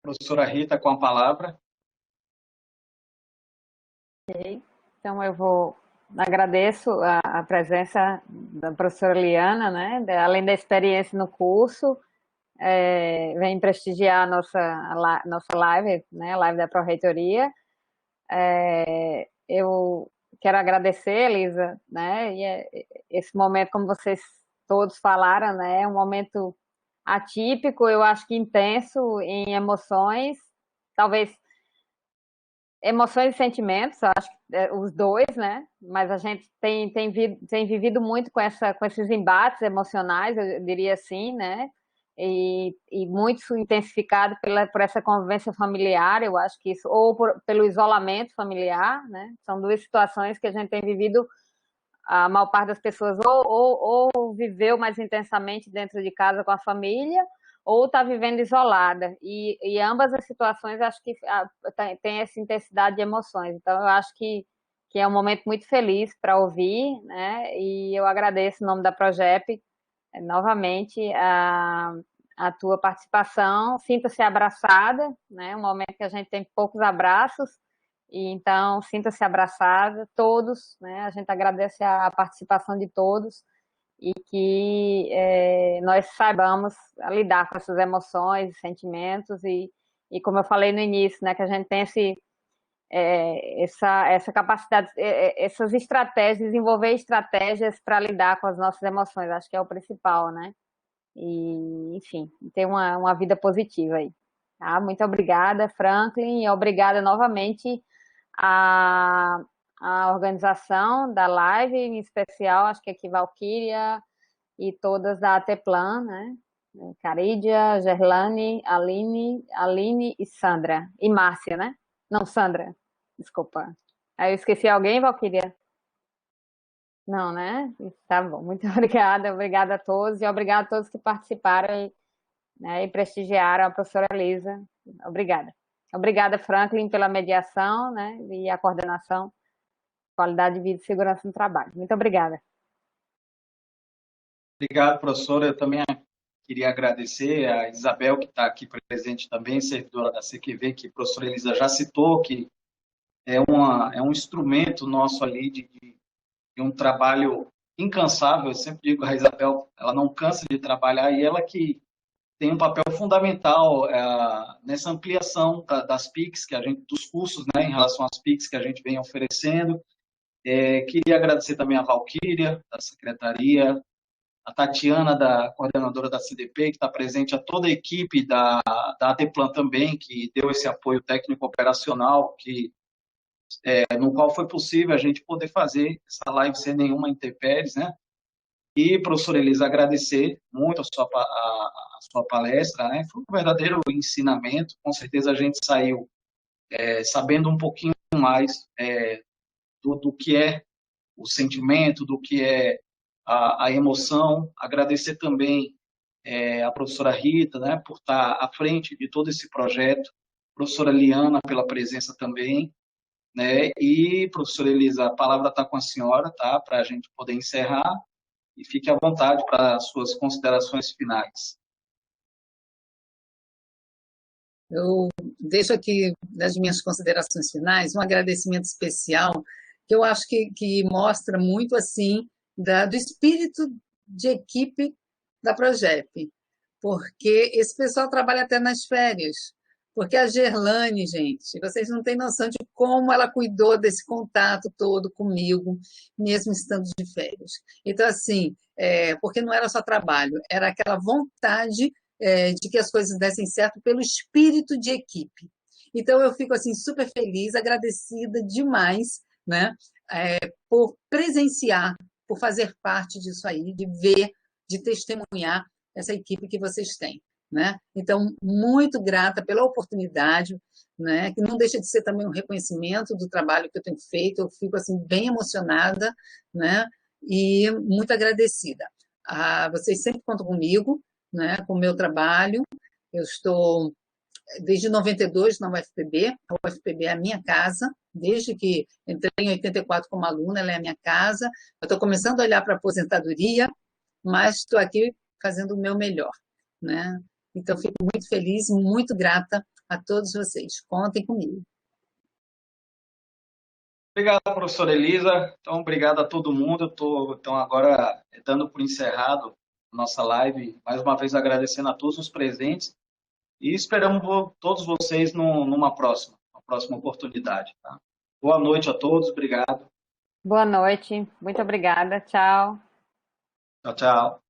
Professora Rita, com a palavra. Então, agradeço a presença da professora Liana, né? Além da experiência no curso, vem prestigiar a nossa live, né? A live da Pró-Reitoria. Eu quero agradecer, Elisa, né? E esse momento, como vocês todos falaram, né? É um momento atípico, eu acho que intenso em emoções, talvez emoções e sentimentos, acho que os dois, né? Mas a gente tem vivido muito com esses embates emocionais, eu diria assim, né? E muito intensificado por essa convivência familiar, eu acho que isso, ou pelo isolamento familiar, né? São duas situações que a gente tem vivido, a maior parte das pessoas ou viveu mais intensamente dentro de casa com a família, ou está vivendo isolada. E ambas as situações, acho que tem essa intensidade de emoções. Então, eu acho que é um momento muito feliz para ouvir, né? E eu agradeço, em nome da Progep, novamente, a tua participação. Sinta-se abraçada, né? Um momento que a gente tem poucos abraços, e então sinta-se abraçada, todos, né? A gente agradece a participação de todos, e que nós saibamos lidar com essas emoções, sentimentos, e como eu falei no início, né, que a gente tem essa capacidade, essas estratégias, desenvolver estratégias para lidar com as nossas emoções, acho que é o principal, né? E, enfim, ter uma vida positiva aí. Tá? Muito obrigada, Franklin, e obrigada novamente à, à organização da live, em especial, acho que aqui Valquíria e todas da ATPlan, né? Carídia, Gerlane, Aline e Sandra. E Márcia, né? Não, Sandra, desculpa. Aí eu esqueci alguém, Valquíria? Não, né? Tá bom, muito obrigada a todos e obrigada a todos que participaram e, né, e prestigiaram a professora Elisa. Obrigada. Obrigada, Franklin, pela mediação, né, e a coordenação, qualidade de vida e segurança no trabalho. Muito obrigada. Obrigado, professora. Eu também queria agradecer a Isabel, que está aqui presente também, servidora da CQV, que a professora Elisa já citou, que é um instrumento nosso ali de um trabalho incansável. Eu sempre digo, a Isabel, ela não cansa de trabalhar e ela que tem um papel fundamental nessa ampliação das PICs, dos cursos, né, em relação às PICs que a gente vem oferecendo. Queria agradecer também a Valquíria, da Secretaria, a Tatiana, da coordenadora da CDP, que está presente, a toda a equipe da ATPlan também, que deu esse apoio técnico operacional, no qual foi possível a gente poder fazer essa live sem nenhuma intempéries, né? E, professora Elisa, agradecer muito a sua palestra, né? Foi um verdadeiro ensinamento, com certeza a gente saiu sabendo um pouquinho mais do que é o sentimento, do que é a emoção. Agradecer também a professora Rita, né, por estar à frente de todo esse projeto, professora Liana pela presença também, né, e professora Elisa, a palavra está com a senhora, tá, para a gente poder encerrar, e fique à vontade para as suas considerações finais. Eu deixo aqui, nas minhas considerações finais, um agradecimento especial, que eu acho que mostra muito, assim, do espírito de equipe da Progep, porque esse pessoal trabalha até nas férias. Porque a Gerlane, gente, vocês não têm noção de como ela cuidou desse contato todo comigo, mesmo estando de férias. Então, assim, porque não era só trabalho, era aquela vontade de que as coisas dessem certo pelo espírito de equipe. Então, eu fico assim super feliz, agradecida demais, né, por presenciar, por fazer parte disso aí, de ver, de testemunhar essa equipe que vocês têm. Né? Então, muito grata pela oportunidade, né? Que não deixa de ser também um reconhecimento do trabalho que eu tenho feito. Eu fico assim bem emocionada, né? E muito agradecida. Vocês sempre contam comigo, né? Com o meu trabalho. Eu estou desde 92 na UFPB. A UFPB é a minha casa. Desde que entrei em 84 como aluna, ela é a minha casa. Eu estou começando a olhar para a aposentadoria, mas estou aqui fazendo o meu melhor, né? Então, fico muito feliz e muito grata a todos vocês. Contem comigo. Obrigado, professora Elisa. Então, obrigado a todo mundo. Eu estou, então, agora dando por encerrado a nossa live. Mais uma vez, agradecendo a todos os presentes e esperamos todos vocês numa próxima oportunidade. Tá? Boa noite a todos. Obrigado. Boa noite. Muito obrigada. Tchau. Tchau, tchau.